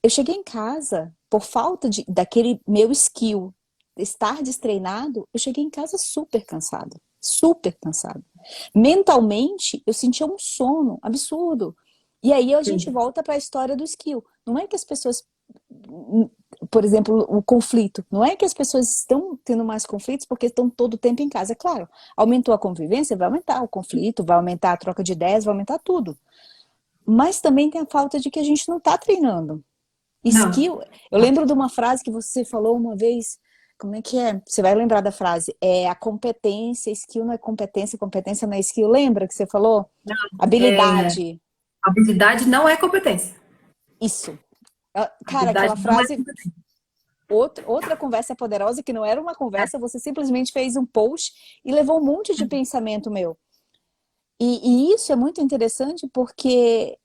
Eu cheguei em casa, por falta daquele meu skill, estar destreinado, eu cheguei em casa super cansada, super cansada. Mentalmente, eu sentia um sono absurdo. E aí a gente Sim. volta para a história do skill. Não é que as pessoas, por exemplo, o conflito, não é que as pessoas estão tendo mais conflitos porque estão todo o tempo em casa. É claro, aumentou a convivência, vai aumentar o conflito, vai aumentar a troca de ideias, vai aumentar tudo. Mas também tem a falta de que a gente não está treinando. Não. Skill, eu lembro de uma frase que você falou uma vez, como é que é? Você vai lembrar da frase, é a competência, skill não é competência, competência não é skill. Lembra que você falou? É, Habilidade, habilidade não é competência. isso. Cara, Habilidade aquela não é frase, competência. outra conversa poderosa que não era uma conversa, você simplesmente fez um post e levou um monte de pensamento meu. E isso é muito interessante porque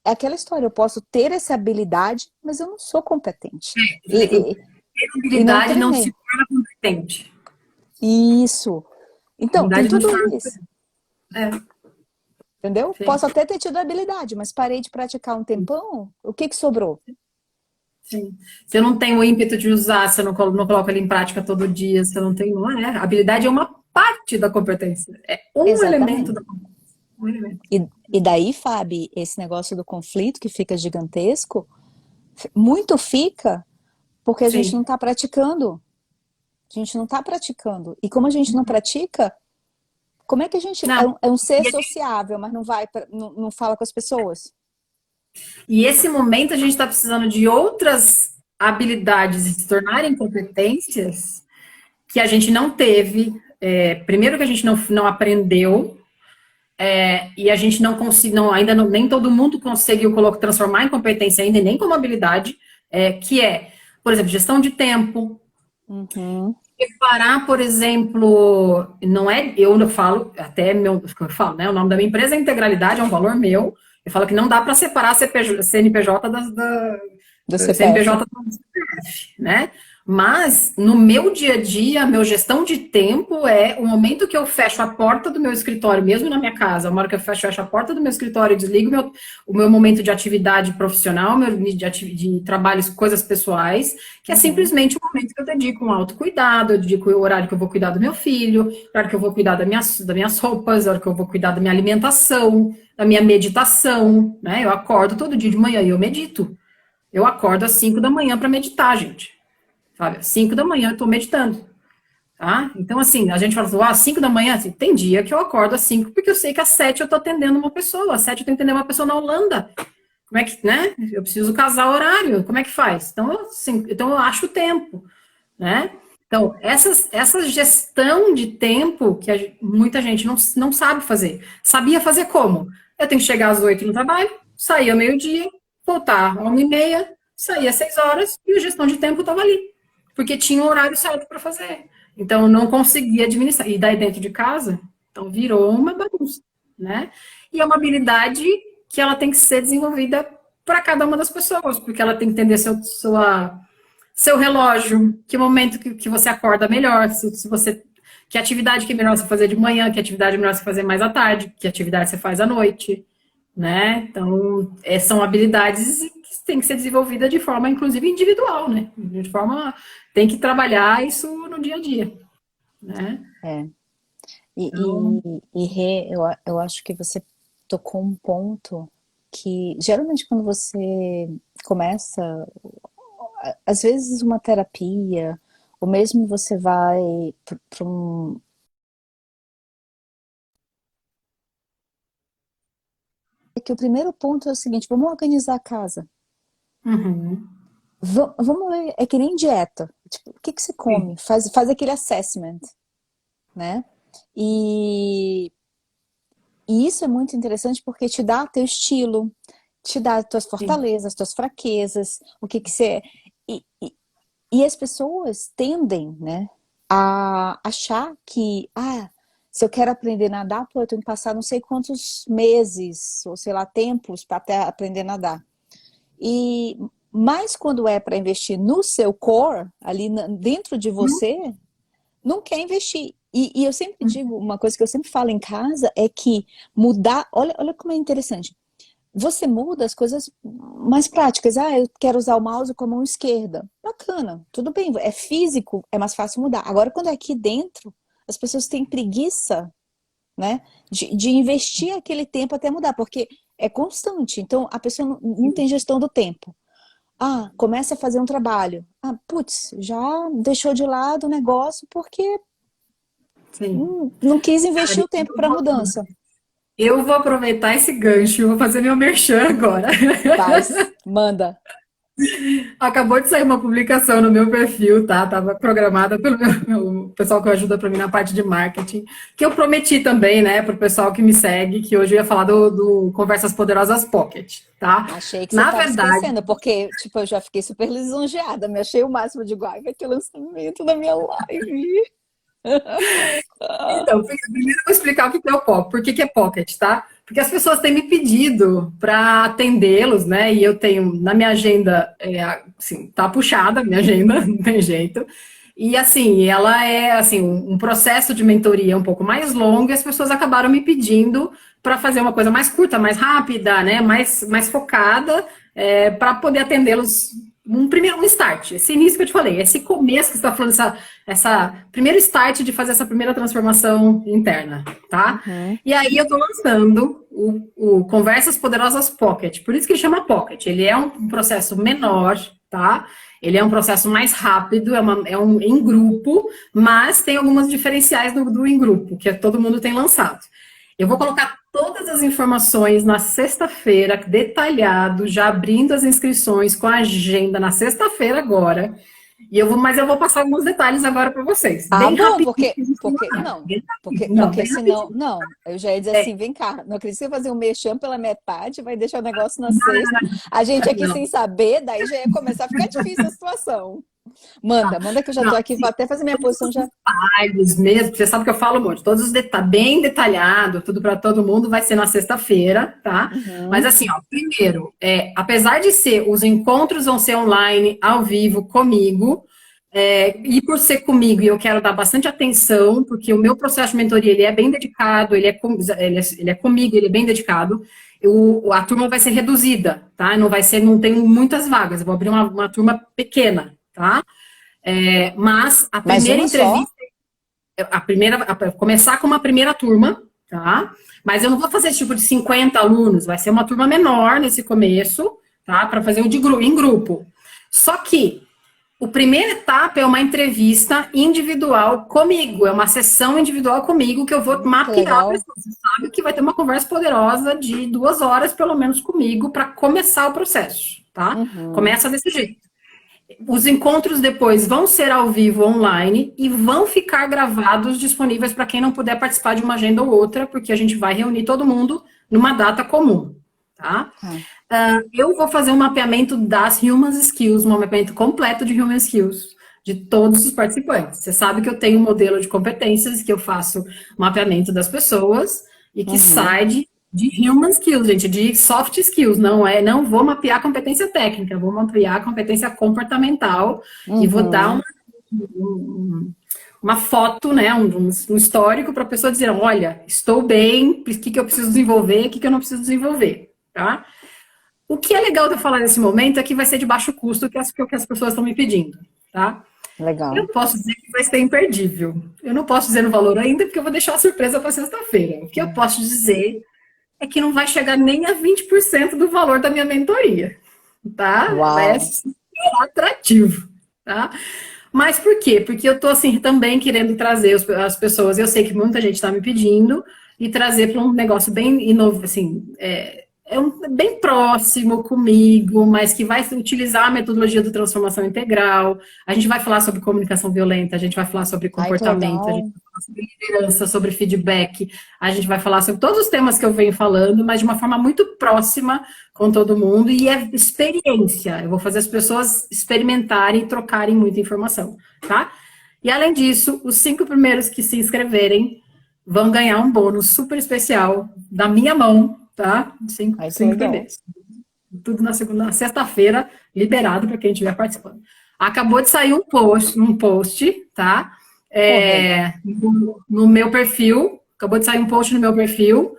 é aquela história, eu posso ter essa habilidade, mas eu não sou competente. Você tem que E, ter e não habilidade não se treinei. torna competente. Isso. Então, tem Habilidade não se tudo torna isso, competente. É, entendeu? sim, Posso até ter tido a habilidade, mas parei de praticar um tempão, o que que sobrou? sim. Se eu não tenho o ímpeto de usar, se eu não coloco ele em prática todo dia, se eu não tenho, não é. Habilidade é uma parte da competência. É um elemento Exatamente. da competência. Um elemento. E daí, Fábio, esse negócio do conflito que fica gigantesco, muito fica porque a gente não Sim, está praticando. A A gente não tá praticando. E como a gente não pratica, como é que a gente Não. é um ser sociável, mas não vai, não fala com as pessoas? E esse momento a gente está precisando de outras habilidades se tornarem competências que a gente não teve. Primeiro que a gente não aprendeu, e a gente não conseguiu, ainda não, nem todo mundo conseguiu transformar em competência ainda, nem como habilidade, que é, por exemplo, gestão de tempo. Uhum. Separar, por exemplo, não é, eu falo, até eu falo, né? O nome da minha empresa é integralidade, é um valor meu. Eu falo que não dá para separar CNPJ Do CPF. CNPJ do CPF, né? Mas no meu dia a dia, meu gestão de tempo é o momento que eu fecho a porta do meu escritório, mesmo na minha casa, a hora que eu fecho a porta do meu escritório e desligo o meu momento de atividade profissional, de trabalhos, coisas pessoais, que é simplesmente o momento que eu dedico um autocuidado, eu dedico o horário que eu vou cuidar do meu filho, o horário que eu vou cuidar das minhas roupas, a hora que eu vou cuidar da minha alimentação, da minha meditação, né? Eu acordo todo dia de manhã e eu medito. Eu acordo às 5 da manhã para meditar, gente. Sabe? Às 5 da manhã eu estou meditando. Tá? Então, assim, a gente fala assim, às 5 da manhã, assim, tem dia que eu acordo às 5, porque eu sei que às 7 eu estou atendendo uma pessoa, às 7 eu estou atendendo uma pessoa na Holanda. Como é que, né? Eu preciso casar horário, como é que faz? Então eu acho o tempo, né? Então, essa gestão de tempo que muita gente não sabe fazer. Sabia fazer como? Eu tenho que chegar às 8 no trabalho, sair ao meio-dia, voltar às 1h30, sair às 6 horas e a gestão de tempo estava ali. Porque tinha um horário certo para fazer. Então, eu não conseguia administrar. E daí dentro de casa, então virou uma bagunça, né? E é uma habilidade que ela tem que ser desenvolvida para cada uma das pessoas, porque ela tem que entender seu relógio, que momento que você acorda melhor, se você, que atividade que é melhor você fazer de manhã, que atividade é melhor você fazer mais à tarde, que atividade você faz à noite, né? Então, são habilidades que têm que ser desenvolvidas de forma, inclusive, individual, né? De forma, tem que trabalhar isso no dia a dia, né? É. E, Então, eu acho que você tocou um ponto que, geralmente, quando você começa, às vezes uma terapia, ou mesmo você vai para um. É que o primeiro ponto é o seguinte: vamos organizar a casa. uhum, Vamos ver, é que nem dieta. Tipo, o que que você sim, come? Faz aquele assessment, né? E, e isso é muito interessante porque te dá teu estilo, te dá as tuas sim, fortalezas, tuas fraquezas, o que que você... E, e, e as pessoas tendem, né, a achar que, se eu quero aprender a nadar, pô, eu tenho que passar não sei quantos meses, ou sei lá, tempos para até aprender a nadar. E mais quando é para investir no seu core, ali dentro de você, não quer investir. E eu sempre digo, uma coisa que eu sempre falo em casa é que mudar, olha como é interessante. Você muda as coisas mais práticas. Eu quero usar o mouse com a mão esquerda. Bacana, tudo bem, é físico, é mais fácil mudar. Agora, quando é aqui dentro, as pessoas têm preguiça, né, de investir aquele tempo até mudar, porque é constante. Então, a pessoa não tem gestão do tempo. Começa a fazer um trabalho. Putz, já deixou de lado o negócio porque sim. não quis investir o tempo para mudança. Eu vou aproveitar esse gancho, vou fazer meu merchan agora. Faz, manda. Acabou de sair uma publicação no meu perfil, tá? Tava programada pelo meu pessoal que ajuda para mim na parte de marketing, que eu prometi também, né, para o pessoal que me segue, que hoje eu ia falar do Conversas Poderosas Pocket, tá? Achei que você Na estava verdade, esquecendo, porque, tipo, eu já fiquei super lisonjeada, me achei o máximo de igual, vai ter lançamento da minha live. então, primeiro eu vou explicar o que é o Pocket, por que é Pocket, tá? Porque as pessoas têm me pedido para atendê-los, né? E eu tenho na minha agenda, assim, tá puxada a minha agenda, não tem jeito. E assim, ela é assim, um processo de mentoria um pouco mais longo, e as pessoas acabaram me pedindo para fazer uma coisa mais curta, mais rápida, né? Mais focada, para poder atendê-los um start, esse início que eu te falei, esse começo que você está falando, essa primeiro start de fazer essa primeira transformação interna, tá? Uhum. E aí eu tô lançando o Conversas Poderosas Pocket, por isso que ele chama Pocket, ele é um processo menor, tá? Ele é um processo mais rápido, é um em grupo, mas tem algumas diferenciais do em grupo, que todo mundo tem lançado. Eu vou colocar todas as informações na sexta-feira, detalhado, já abrindo as inscrições com a agenda na sexta-feira agora. Mas eu vou passar alguns detalhes agora para vocês. Ah, Bem bom, rapidinho. porque senão, não, eu já ia dizer assim, vem cá, não acredito que você fazer um mexão pela metade, vai deixar o negócio na sexta, a gente aqui sem saber, daí já ia começar a ficar difícil a situação. Manda que eu já tô aqui, vou até fazer minha posição já. Detalhes mesmo, você sabe que eu falo muito, todos os detalhes, bem detalhado, tudo para todo mundo vai ser na sexta-feira, tá? Mas assim, ó, primeiro, apesar de os encontros vão ser online, ao vivo, comigo, e por ser comigo, e eu quero dar bastante atenção, porque o meu processo de mentoria, ele é bem dedicado, ele é comigo, ele é bem dedicado, a turma vai ser reduzida, tá? Não tem muitas vagas, eu vou abrir uma turma pequena, tá? Mas a primeira entrevista, começar com uma primeira turma, tá? Mas eu não vou fazer tipo de 50 alunos, vai ser uma turma menor nesse começo, tá? Para fazer em grupo. Só que a primeira etapa é uma entrevista individual comigo, é uma sessão individual comigo que eu vou mapear a pessoa. Você sabe que vai ter uma conversa poderosa de 2 horas, pelo menos, comigo, para começar o processo, tá? Começa desse jeito. Os encontros depois vão ser ao vivo online e vão ficar gravados disponíveis para quem não puder participar de uma agenda ou outra, porque a gente vai reunir todo mundo numa data comum, tá? Eu vou fazer um mapeamento das Human Skills, um mapeamento completo de Human Skills de todos os participantes. Você sabe que eu tenho um modelo de competências que eu faço mapeamento das pessoas e que sai de human skills, gente, de soft skills, não vou mapear competência técnica, vou mapear competência comportamental e vou dar uma foto, né, um histórico para a pessoa dizer, olha, estou bem, o que eu preciso desenvolver, o que eu não preciso desenvolver, tá? O que é legal de eu falar nesse momento é que vai ser de baixo custo, que é o que as pessoas estão me pedindo, tá? Legal. Eu posso dizer que vai ser imperdível. Eu não posso dizer no valor ainda, porque eu vou deixar a surpresa para sexta-feira. O que eu posso dizer é que não vai chegar nem a 20% do valor da minha mentoria, tá? Uau. É super atrativo, tá? Mas por quê? Porque eu tô, assim, também querendo trazer as pessoas, eu sei que muita gente está me pedindo, e trazer para um negócio bem inovo, assim, bem próximo comigo, mas que vai utilizar a metodologia do transformação integral. A gente vai falar sobre comunicação violenta, a gente vai falar sobre comportamento, a gente vai falar sobre liderança, sobre feedback, a gente vai falar sobre todos os temas que eu venho falando, mas de uma forma muito próxima com todo mundo, e é experiência. Eu vou fazer as pessoas experimentarem e trocarem muita informação, tá? E além disso, os 5 primeiros que se inscreverem vão ganhar um bônus super especial da minha mão, tá? 5 primeiros. Tudo na sexta-feira, liberado para quem estiver participando. Acabou de sair um post, tá? No meu perfil, acabou de sair um post no meu perfil,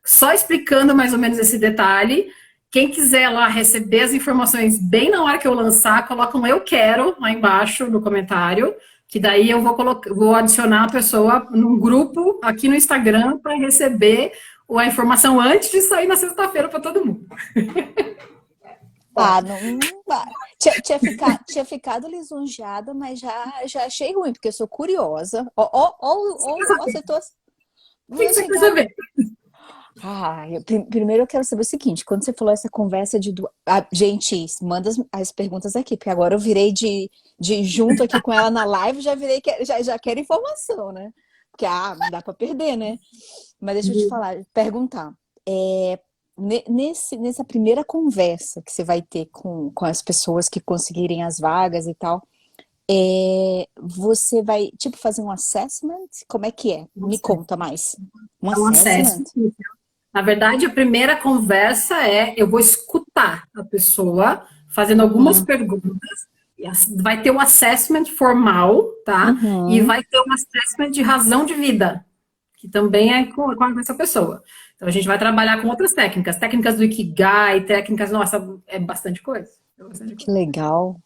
só explicando mais ou menos esse detalhe. Quem quiser lá receber as informações bem na hora que eu lançar, coloca um eu quero lá embaixo no comentário, que daí eu vou adicionar a pessoa num grupo aqui no Instagram para receber a informação antes de sair na sexta-feira para todo mundo. Tinha ficado lisonjeada, mas já achei ruim, porque eu sou curiosa. Você O que você quer saber? Primeiro eu quero saber o seguinte, quando você falou essa conversa gente, manda as perguntas aqui, porque agora eu virei de junto aqui com ela na live, já quero informação, né? Porque, não dá para perder, né? Mas deixa eu te perguntar. Nessa primeira conversa que você vai ter com as pessoas que conseguirem as vagas e tal, você vai, tipo, fazer um assessment? Como é que é? Me conta mais. Um assessment? Na verdade, a primeira conversa eu vou escutar a pessoa fazendo algumas perguntas. Vai ter um assessment formal, tá? E vai ter um assessment de razão de vida, que também é com essa pessoa. Então, a gente vai trabalhar com outras técnicas do Ikigai, nossa, é bastante coisa. Que legal.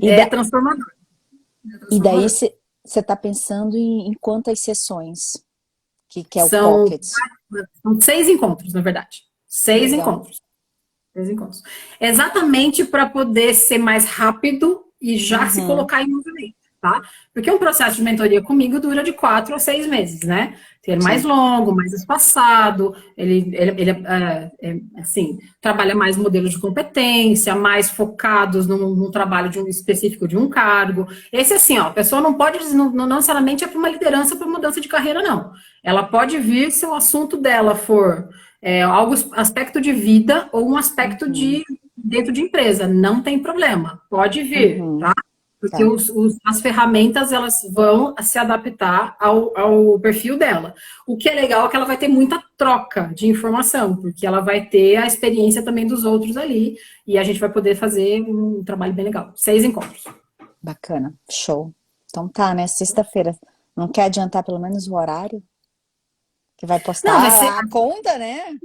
É transformador. E daí, você está pensando em quantas sessões? Que é o Pocket? São 6 encontros, na verdade. 6 encontros. 6 encontros. Exatamente para poder ser mais rápido e já se Uhum, colocar em movimento, tá? Porque um processo de mentoria comigo dura de 4 a 6 meses, né? Ele é mais sim. longo, mais espaçado, ele assim, trabalha mais modelos de competência, mais focados no trabalho de um específico de um cargo. Esse, assim, ó, a pessoa não pode, não necessariamente é para uma liderança, para mudança de carreira, não. Ela pode vir se o assunto dela for algo, aspecto de vida ou um aspecto Uhum, de dentro de empresa, não tem problema, pode vir, uhum, tá? Porque tá. as ferramentas, elas vão se adaptar ao perfil dela. O que é legal é que ela vai ter muita troca de informação, porque ela vai ter a experiência também dos outros ali, e a gente vai poder fazer um trabalho bem legal. 6 encontros. Bacana, show. Então tá, né? Sexta-feira. Não quer adiantar pelo menos o horário? Que vai Não, vai ser postar a conta, né?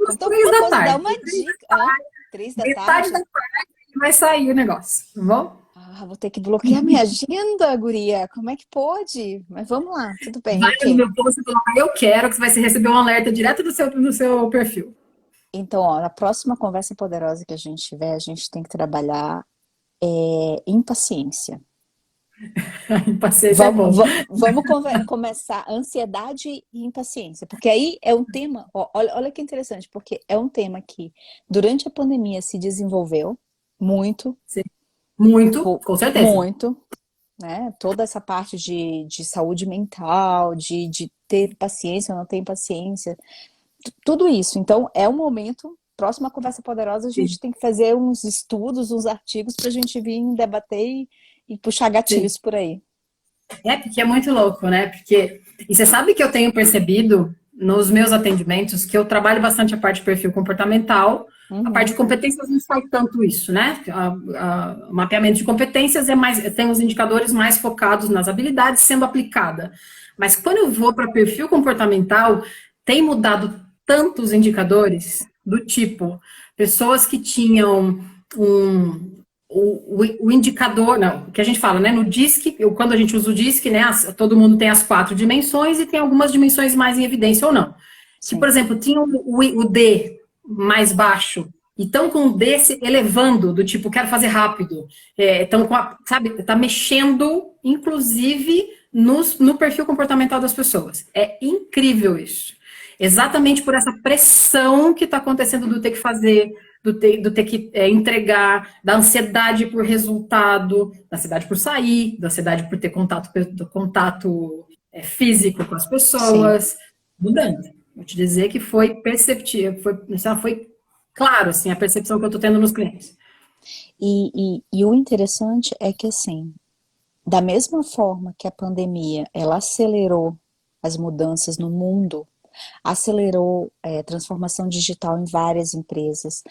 às Então, 3 qualquer da coisa, dá tarde. uma dica. Hã? 3 da Metade da tarde? tarde vai sair o negócio, tá bom? Ah, vou ter que bloquear minha agenda, guria. Como é que pode? Mas vamos lá, tudo bem, Vai no ok. meu post e coloca eu quero, que você vai receber um alerta direto do seu perfil. Então, ó, na próxima conversa poderosa que a gente tiver, a gente tem que trabalhar impaciência. Paciência é bom. Vamos começar ansiedade e impaciência, porque aí é um tema, ó, olha que interessante, porque é um tema que durante a pandemia se desenvolveu muito, Sim. Muito, com certeza. muito, né? Toda essa parte de saúde mental, de ter paciência ou não ter paciência, tudo isso. Então, é um momento. Próxima conversa poderosa, a Sim, gente tem que fazer uns estudos, uns artigos para a gente vir debater e puxar sim. gatilhos por aí. Porque é muito louco, né? E você sabe que eu tenho percebido nos meus atendimentos que eu trabalho bastante a parte de perfil comportamental, a parte de Uhum, competências não faz tanto isso, né? O mapeamento de competências tem os indicadores mais focados nas habilidades sendo aplicada. Mas quando eu vou para perfil comportamental, tem mudado tantos indicadores do tipo pessoas que tinham um, o indicador, não, o que a gente fala, né? No DISC, quando a gente usa o DISC, né? Todo mundo tem as 4 dimensões e tem algumas dimensões mais em evidência ou não. Que, por sim, exemplo, tinha o D mais baixo, e estão com o D se elevando, do tipo, quero fazer rápido. Estão com sabe, está mexendo, inclusive, no perfil comportamental das pessoas. É incrível isso. Exatamente por essa pressão que está acontecendo do ter que fazer, do ter que entregar, da ansiedade por resultado, da ansiedade por sair, da ansiedade por ter contato físico com as sim. pessoas, mudando. Vou te dizer que foi perceptível, foi claro, assim, a percepção que eu estou tendo nos clientes. E o interessante é que, assim, da mesma forma que a pandemia, ela acelerou as mudanças no mundo, acelerou transformação digital em várias empresas,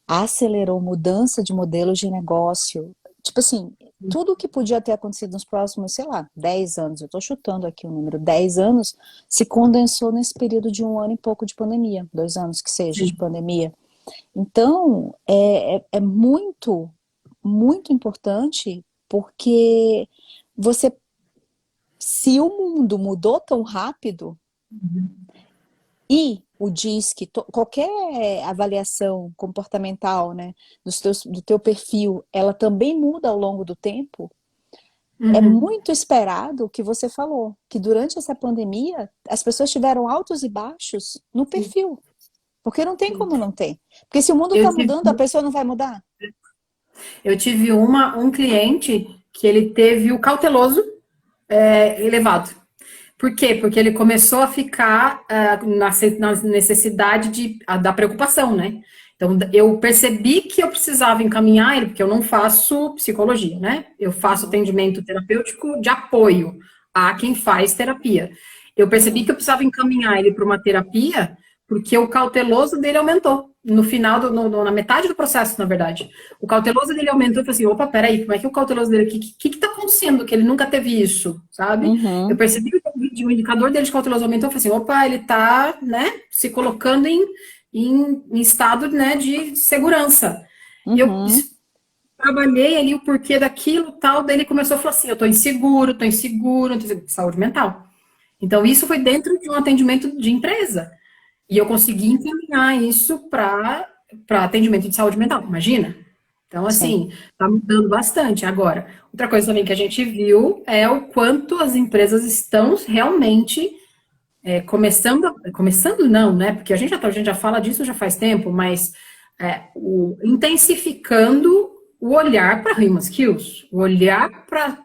acelerou mudança de modelos de negócio. Tipo assim, tudo que podia ter acontecido nos próximos, sei lá, 10 anos, eu estou chutando aqui o número, 10 anos, se condensou nesse período de 1 ano e pouco de pandemia, 2 anos que seja de Sim, pandemia. Então, é muito, muito importante porque você, se o mundo mudou tão rápido, e o DISC, qualquer avaliação comportamental, né, do teu perfil, ela também muda ao longo do tempo, é uhum, muito esperado o que você falou, que durante essa pandemia as pessoas tiveram altos e baixos no sim, perfil, porque não tem sim. como não ter. Porque se o mundo Eu está tive, mudando, a pessoa não vai mudar? eu tive um cliente que ele teve o cauteloso elevado. Por quê? Porque ele começou a ficar na necessidade da preocupação, né? Então, eu percebi que eu precisava encaminhar ele, porque eu não faço psicologia, né? Eu faço Uhum, atendimento terapêutico de apoio a quem faz terapia. Eu percebi que uhum, eu precisava encaminhar ele para uma terapia, porque o cauteloso dele aumentou. No final, na metade do processo, na verdade. O cauteloso dele aumentou e falei assim: opa, peraí, como é que o cauteloso dele aqui? O que está acontecendo? Que ele nunca teve isso, sabe? Eu uhum, percebi que o indicador dele de cauteloso aumentou. Eu falei assim: opa, ele está, né, se colocando em estado, né, de segurança. E eu uhum. trabalhei ali o porquê daquilo, tal, daí ele começou a falar assim: eu estou inseguro, saúde mental. Então, isso foi dentro de um atendimento de empresa. E eu consegui encaminhar isso para para atendimento de saúde mental, imagina? Então, sim, assim, está mudando bastante. Agora, outra coisa também que a gente viu é o quanto as empresas estão realmente começando não, né? Porque a gente já fala disso já faz tempo, mas intensificando o olhar para human skills, o olhar para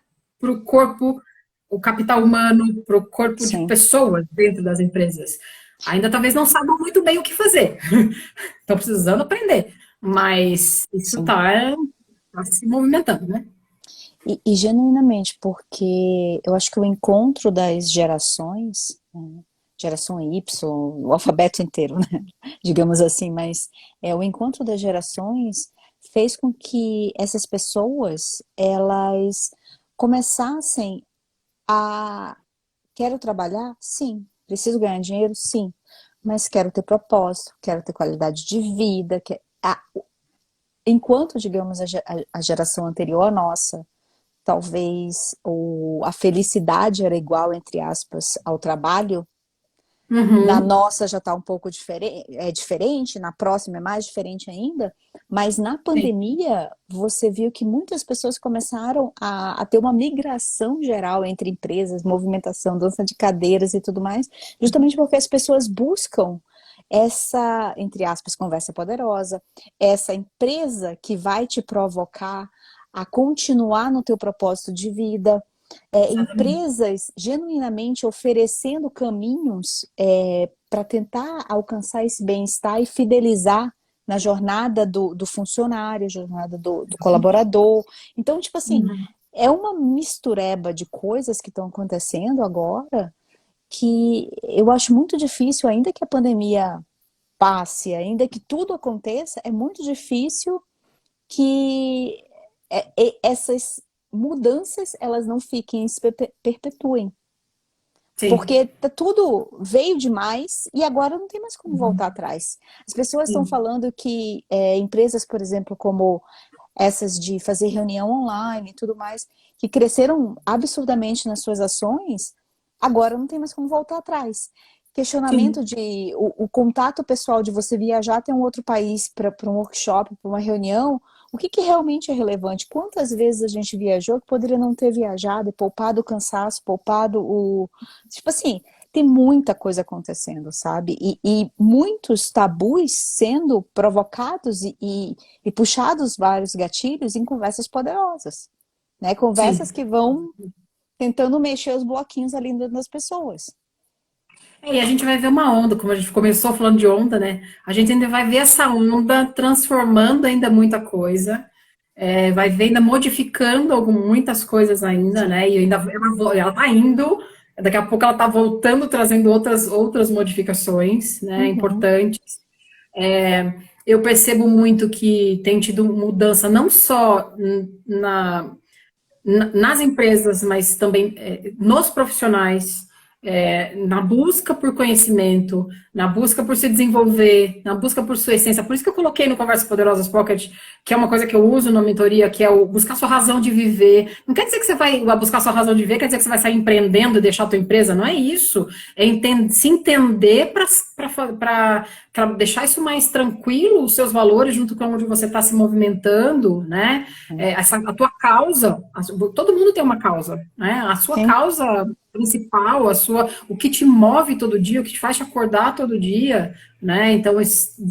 o corpo, o capital humano, para o corpo de sim, pessoas dentro das empresas. Ainda talvez não saibam muito bem o que fazer. Estão precisando aprender. Mas isso sim. está se movimentando, né? E genuinamente, porque eu acho que o encontro das gerações, né, geração Y, o alfabeto inteiro, né, digamos assim, mas o encontro das gerações fez com que essas pessoas, elas começassem a, quero trabalhar? Sim. Preciso ganhar dinheiro? Sim. Mas quero ter propósito, quero ter qualidade de vida. Enquanto, digamos, a geração anterior à nossa, talvez a felicidade era igual, entre aspas, ao trabalho, na Uhum. nossa já está um pouco diferente, na próxima é mais diferente ainda, mas na Sim. pandemia você viu que muitas pessoas começaram a ter uma migração geral entre empresas, movimentação, dança de cadeiras e tudo mais, justamente porque as pessoas buscam essa, entre aspas, conversa poderosa, essa empresa que vai te provocar a continuar no teu propósito de vida, Exatamente. empresas genuinamente oferecendo caminhos para tentar alcançar esse bem-estar e fidelizar na jornada do funcionário, jornada do colaborador. Então, tipo assim, Uhum. é uma mistureba de coisas que estão acontecendo agora que eu acho muito difícil, ainda que a pandemia passe, ainda que tudo aconteça, é muito difícil que essas mudanças elas não fiquem, se perpetuem. Sim. Porque tudo veio demais e agora não tem mais como voltar Uhum. atrás. As pessoas estão Sim. falando que empresas, por exemplo, como essas de fazer reunião online e tudo mais, que cresceram absurdamente nas suas ações, agora não tem mais como voltar atrás. Questionamento Sim. de o contato pessoal de você viajar até um outro país para um workshop, para uma reunião, o que realmente é relevante? Quantas vezes a gente viajou que poderia não ter viajado e poupado o cansaço, poupado o. Tipo assim, tem muita coisa acontecendo, sabe? E muitos tabus sendo provocados e puxados vários gatilhos em conversas poderosas, né? Conversas Sim. que vão tentando mexer os bloquinhos ali dentro das pessoas. E a gente vai ver uma onda, como a gente começou falando de onda, né? A gente ainda vai ver essa onda transformando ainda muita coisa, vai ver ainda modificando muitas coisas ainda, Sim. né? E ainda ela tá indo, daqui a pouco ela tá voltando, trazendo outras modificações, né? Uhum. Importantes. Eu percebo muito que tem tido mudança não só nas empresas, mas também nos profissionais, na busca por conhecimento, na busca por se desenvolver, na busca por sua essência. Por isso que eu coloquei no Conversas Poderosas Pocket, que é uma coisa que eu uso na mentoria, que é o buscar sua razão de viver. Não quer dizer que você vai buscar sua razão de viver, quer dizer que você vai sair empreendendo e deixar a tua empresa, não é isso. É se entender para deixar isso mais tranquilo, os seus valores, junto com onde você está se movimentando, né? A tua causa, todo mundo tem uma causa, né? A sua Sim. causa principal, o que te move todo dia, o que te faz te acordar todo dia, né? Então,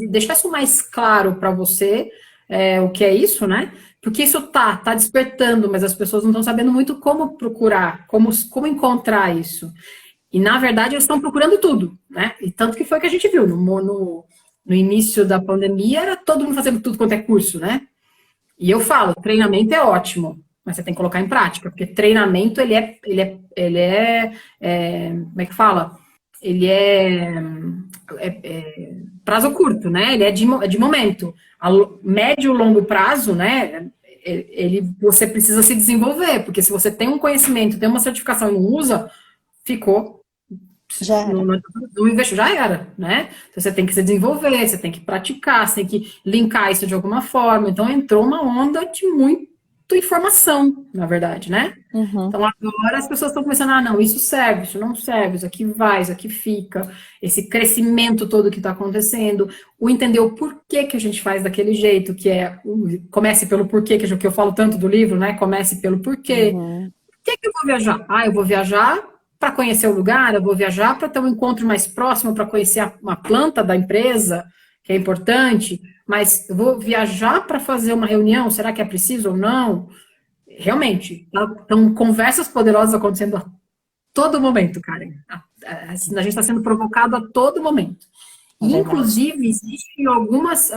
deixar isso mais claro para você, o que é isso, né? Porque isso tá despertando, mas as pessoas não estão sabendo muito como procurar, como encontrar isso. E, na verdade, eles estão procurando tudo, né? E tanto que foi o que a gente viu no início da pandemia, era todo mundo fazendo tudo quanto é curso, né? E eu falo, treinamento é ótimo, mas você tem que colocar em prática, porque treinamento, como é que fala? Ele é prazo curto, né? Ele é de momento. A médio e longo prazo, né? Você precisa se desenvolver, porque se você tem um conhecimento, tem uma certificação e não usa, ficou, Já não, era. não investiu, já era, né? Então você tem que se desenvolver, você tem que praticar, você tem que linkar isso de alguma forma. Então entrou uma onda de muito. informação, na verdade, né? Uhum. Então agora as pessoas estão começando, ah, não, isso serve, isso não serve, isso aqui vai, isso aqui fica, esse crescimento todo que está acontecendo, o entender o porquê que a gente faz daquele jeito, que é, comece pelo porquê, que é o que eu falo tanto do livro, né? Comece pelo porquê. Uhum. Por que que eu vou viajar? Ah, eu vou viajar para conhecer o lugar, eu vou viajar para ter um encontro mais próximo, para conhecer uma planta da empresa, que é importante, mas eu vou viajar para fazer uma reunião, será que é preciso ou não? Realmente, estão conversas poderosas acontecendo a todo momento, Karen. A gente está sendo provocado a todo momento. É E, verdade. inclusive, existem algumas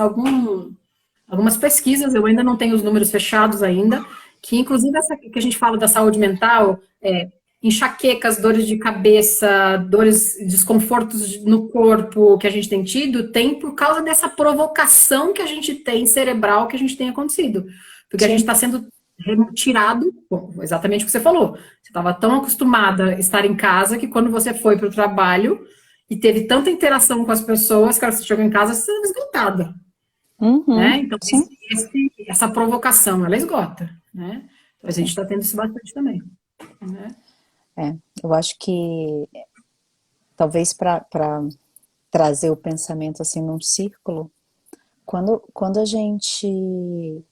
pesquisas, eu ainda não tenho os números fechados ainda, que inclusive essa que a gente fala da saúde mental, enxaquecas, dores de cabeça, dores, desconfortos no corpo que a gente tem tido, tem por causa dessa provocação que a gente tem cerebral que a gente tem acontecido. Porque a gente Sim. está sendo retirado, bom, exatamente o que você falou. Você estava tão acostumada a estar em casa que quando você foi para o trabalho e teve tanta interação com as pessoas, que você chegou em casa, você estava esgotada, né? Uhum. Então, Sim. essa provocação, ela esgota, né? Então, a gente está tendo isso bastante também, né? É, eu acho que talvez para trazer o pensamento assim num círculo, quando a gente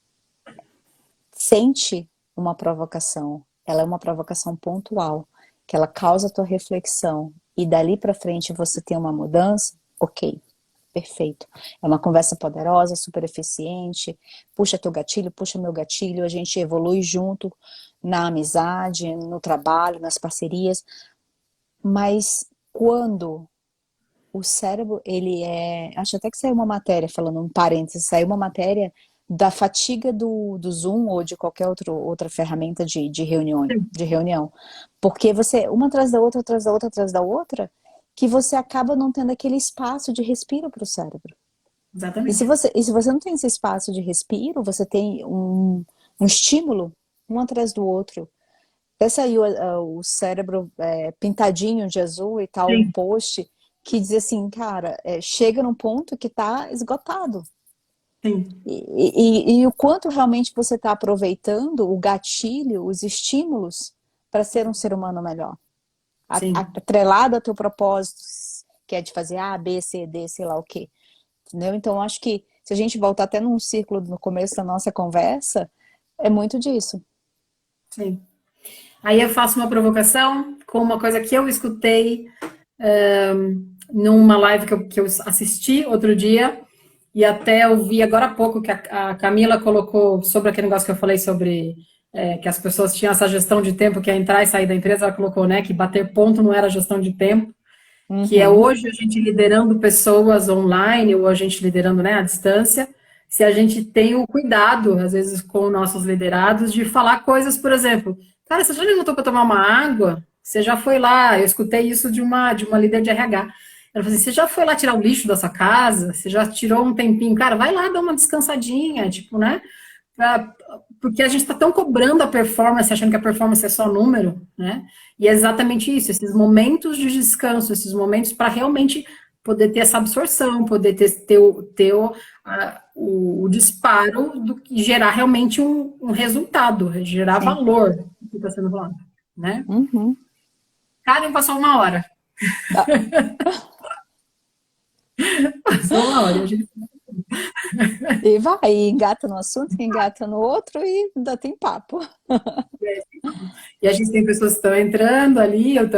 sente uma provocação, ela é uma provocação pontual, que ela causa a tua reflexão e dali para frente você tem uma mudança, ok, perfeito. É uma conversa poderosa, super eficiente, puxa teu gatilho, puxa meu gatilho, a gente evolui junto na amizade, no trabalho, nas parcerias, mas quando o cérebro, ele é. Acho até que saiu uma matéria, falando um parênteses, saiu uma matéria da fatiga do Zoom ou de qualquer outra ferramenta de reunião. Porque você, uma atrás da outra, atrás da outra, atrás da outra, que você acaba não tendo aquele espaço de respiro para o cérebro. Exatamente. E se você não tem esse espaço de respiro, você tem um estímulo, um atrás do outro. Até saiu o cérebro pintadinho de azul e tal, um Sim, post que dizia assim, cara, chega num ponto que tá esgotado. sim, E o quanto realmente você está aproveitando o gatilho, os estímulos, para ser um ser humano melhor. sim. Atrelado ao teu propósito, que é de fazer A, B, C, D, sei lá o quê. Entendeu? Então, acho que se a gente voltar até num círculo no começo da nossa conversa, é muito disso. Sim. Aí eu faço uma provocação com uma coisa que eu escutei numa live que eu assisti outro dia, e até eu vi agora há pouco que a Camila colocou sobre aquele negócio que eu falei sobre que as pessoas tinham essa gestão de tempo, que é entrar e sair da empresa, ela colocou, né, que bater ponto não era gestão de tempo, que é Uhum. hoje a gente liderando pessoas online, ou a gente liderando, né, à distância, se a gente tem o cuidado, às vezes, com nossos liderados, de falar coisas, por exemplo, cara, você já levantou para tomar uma água? Você já foi lá, eu escutei isso de uma líder de RH. Ela falou assim, você já foi lá tirar o lixo da sua casa? Você já tirou um tempinho? Cara, vai lá dar uma descansadinha, tipo, né? Porque a gente está tão cobrando a performance, achando que a performance é só número, né? E é exatamente isso, esses momentos de descanso, esses momentos para realmente poder ter essa absorção, poder ter o disparo do que gerar realmente um resultado, gerar Sim. valor do que está sendo falado, né? Uhum. Karen, passou uma hora. Ah, Passou uma hora. E a gente e vai, e engata no assunto, engata no outro e ainda tem papo. E a gente tem pessoas que estão entrando ali, eu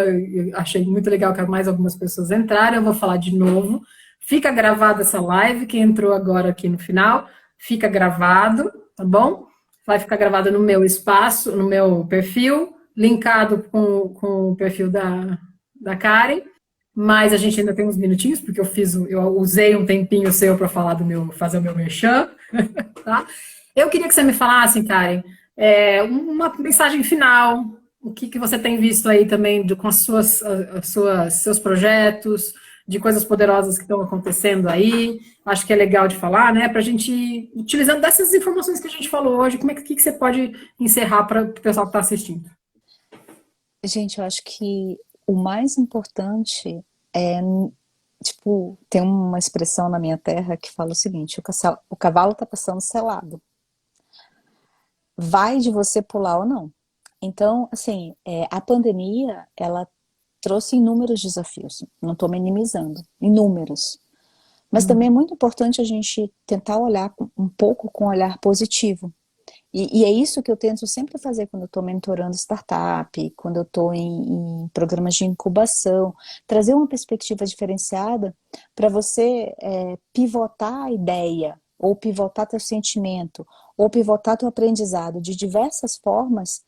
achei muito legal que mais algumas pessoas entraram, eu vou falar de novo. Fica gravada essa live, quem entrou agora aqui no final, fica gravado, tá bom? Vai ficar gravado no meu espaço, no meu perfil, linkado com o perfil da Karen, mas a gente ainda tem uns minutinhos, porque eu usei um tempinho seu para falar fazer o meu merchan, tá? Eu queria que você me falasse, Karen, uma mensagem final, o que você tem visto aí também com seus projetos, de coisas poderosas que estão acontecendo aí. Acho que é legal de falar, né? Para a gente, utilizando dessas informações que a gente falou hoje, que você pode encerrar para o pessoal que está assistindo? Gente, eu acho que o mais importante é, tipo, tem uma expressão na minha terra que fala o seguinte: o cavalo tá passando selado. vai de você pular ou não. Então, assim, a pandemia, ela trouxe inúmeros desafios, não estou minimizando, inúmeros. Mas também é muito importante a gente tentar olhar um pouco com um olhar positivo. E é isso que eu tento sempre fazer quando eu estou mentorando startup, quando eu estou em programas de incubação, trazer uma perspectiva diferenciada para você pivotar a ideia, ou pivotar teu sentimento, ou pivotar teu aprendizado de diversas formas,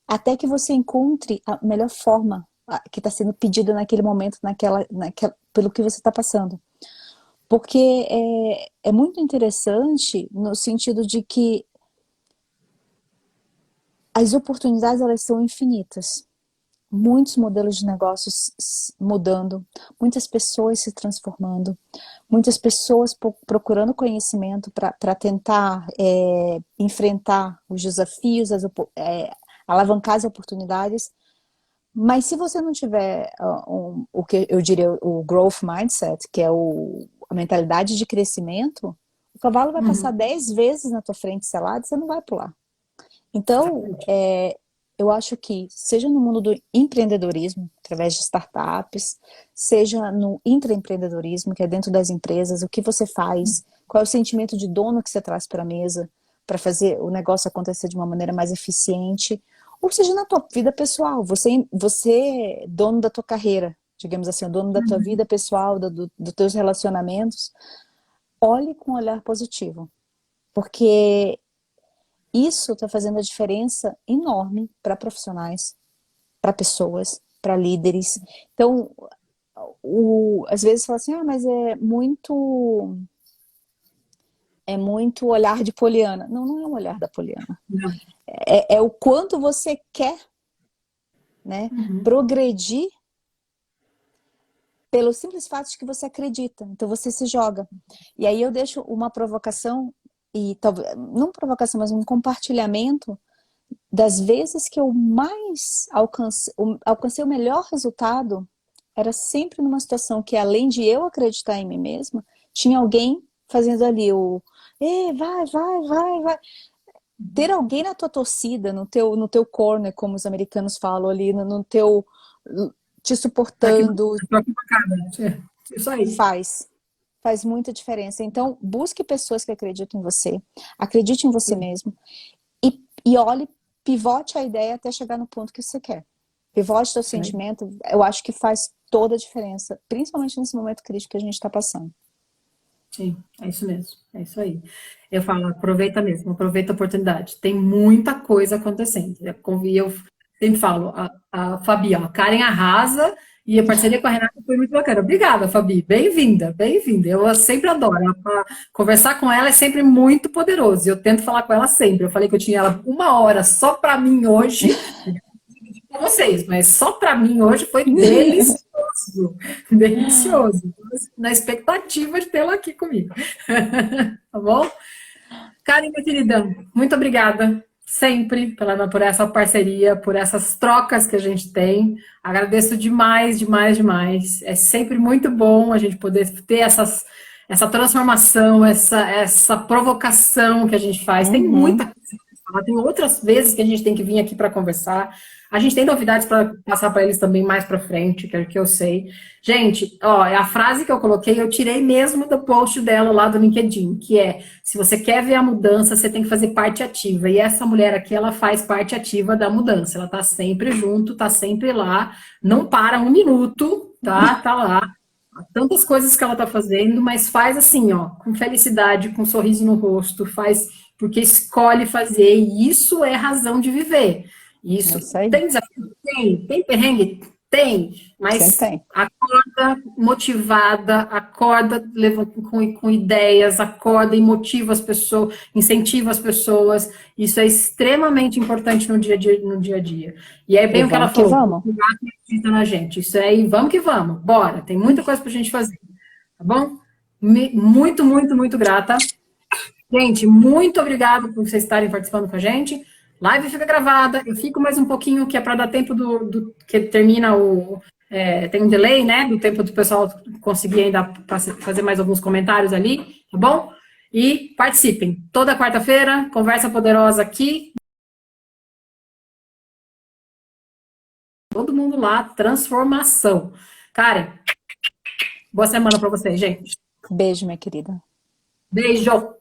até que você encontre a melhor forma que está sendo pedida naquele momento, pelo que você está passando. Porque é muito interessante no sentido de que as oportunidades, elas são infinitas. Muitos modelos de negócios mudando, muitas pessoas se transformando, muitas pessoas procurando conhecimento para tentar enfrentar os desafios, alavancar as oportunidades. Mas se você não tiver o que eu diria o growth mindset, que é a mentalidade de crescimento, o cavalo vai passar 10 vezes na tua frente selado e você não vai pular. Então, eu acho que, seja no mundo do empreendedorismo, através de startups, seja no intraempreendedorismo, que é dentro das empresas, o que você faz, qual é o sentimento de dono que você traz para a mesa, para fazer o negócio acontecer de uma maneira mais eficiente, ou seja, na tua vida pessoal, você dono da tua carreira, digamos assim, o dono da tua vida pessoal, dos teus relacionamentos, olhe com um olhar positivo, porque isso está fazendo a diferença enorme para profissionais, para pessoas, para líderes. Então, às vezes fala assim, mas é muito olhar de poliana. Não, não é um olhar da poliana. É o quanto você quer, né, progredir pelo simples fato de que você acredita. Então você se joga. E aí eu deixo uma provocação, e talvez não provocação, mas um compartilhamento das vezes que eu mais alcancei o melhor resultado, era sempre numa situação que, além de eu acreditar em mim mesma, tinha alguém fazendo ali vai. Ter alguém na tua torcida, no teu corner, como os americanos falam ali, no teu, te suportando, isso aí. Faz muita diferença. Então, busque pessoas que acreditam em você, acredite em você mesmo, e olhe, pivote a ideia até chegar no ponto que você quer. Pivote teu sentimento, eu acho que faz toda a diferença, principalmente nesse momento crítico que a gente está passando. Sim, é isso mesmo, é isso aí. Eu falo, aproveita mesmo, aproveita a oportunidade. Tem muita coisa acontecendo. Eu sempre falo, a Fabi, a Karen arrasa, e a parceria com a Renata foi muito bacana. Obrigada, Fabi, bem-vinda, bem-vinda. Eu sempre adoro. Conversar com ela é sempre muito poderoso. Eu tento falar com ela sempre. Eu falei que eu tinha ela 1 hora só para mim hoje, com vocês, mas só para mim hoje foi delicioso, delicioso. Na expectativa de tê-la aqui comigo. Tá bom? Karen, minha querida, muito obrigada sempre por essa parceria, por essas trocas que a gente tem. Agradeço demais, demais, demais. É sempre muito bom a gente poder ter essa transformação, essa provocação que a gente faz. Tem muita coisa para falar, tem outras vezes que a gente tem que vir aqui para conversar. A gente tem novidades para passar para eles também mais para frente, que eu sei. Gente, ó, a frase que eu coloquei, eu tirei mesmo do post dela lá do LinkedIn, que é: se você quer ver a mudança, você tem que fazer parte ativa. E essa mulher aqui, ela faz parte ativa da mudança. Ela tá sempre junto, tá sempre lá, não para um minuto, tá? Tá lá. Tantas coisas que ela tá fazendo, mas faz assim, ó, com felicidade, com um sorriso no rosto, faz porque escolhe fazer, e isso é razão de viver. Isso. Tem desafio? Tem perrengue? Tem, mas acorda motivada, acorda com ideias, acorda e motiva as pessoas, incentiva as pessoas. Isso é extremamente importante no dia a dia. E é bem o que ela falou, acredita na gente. Isso aí, vamos que vamos, bora. Tem muita coisa pra gente fazer, tá bom? Muito, muito, muito grata. Gente, muito obrigada por vocês estarem participando com a gente. Live fica gravada, eu fico mais um pouquinho, que é para dar tempo do que termina tem um delay, né? Do tempo do pessoal conseguir ainda fazer mais alguns comentários ali, tá bom? E participem. Toda quarta-feira, conversa poderosa aqui. Todo mundo lá, transformação. Karen, boa semana para vocês, gente. Beijo, minha querida. Beijo!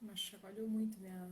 Mas chacoalhou muito minha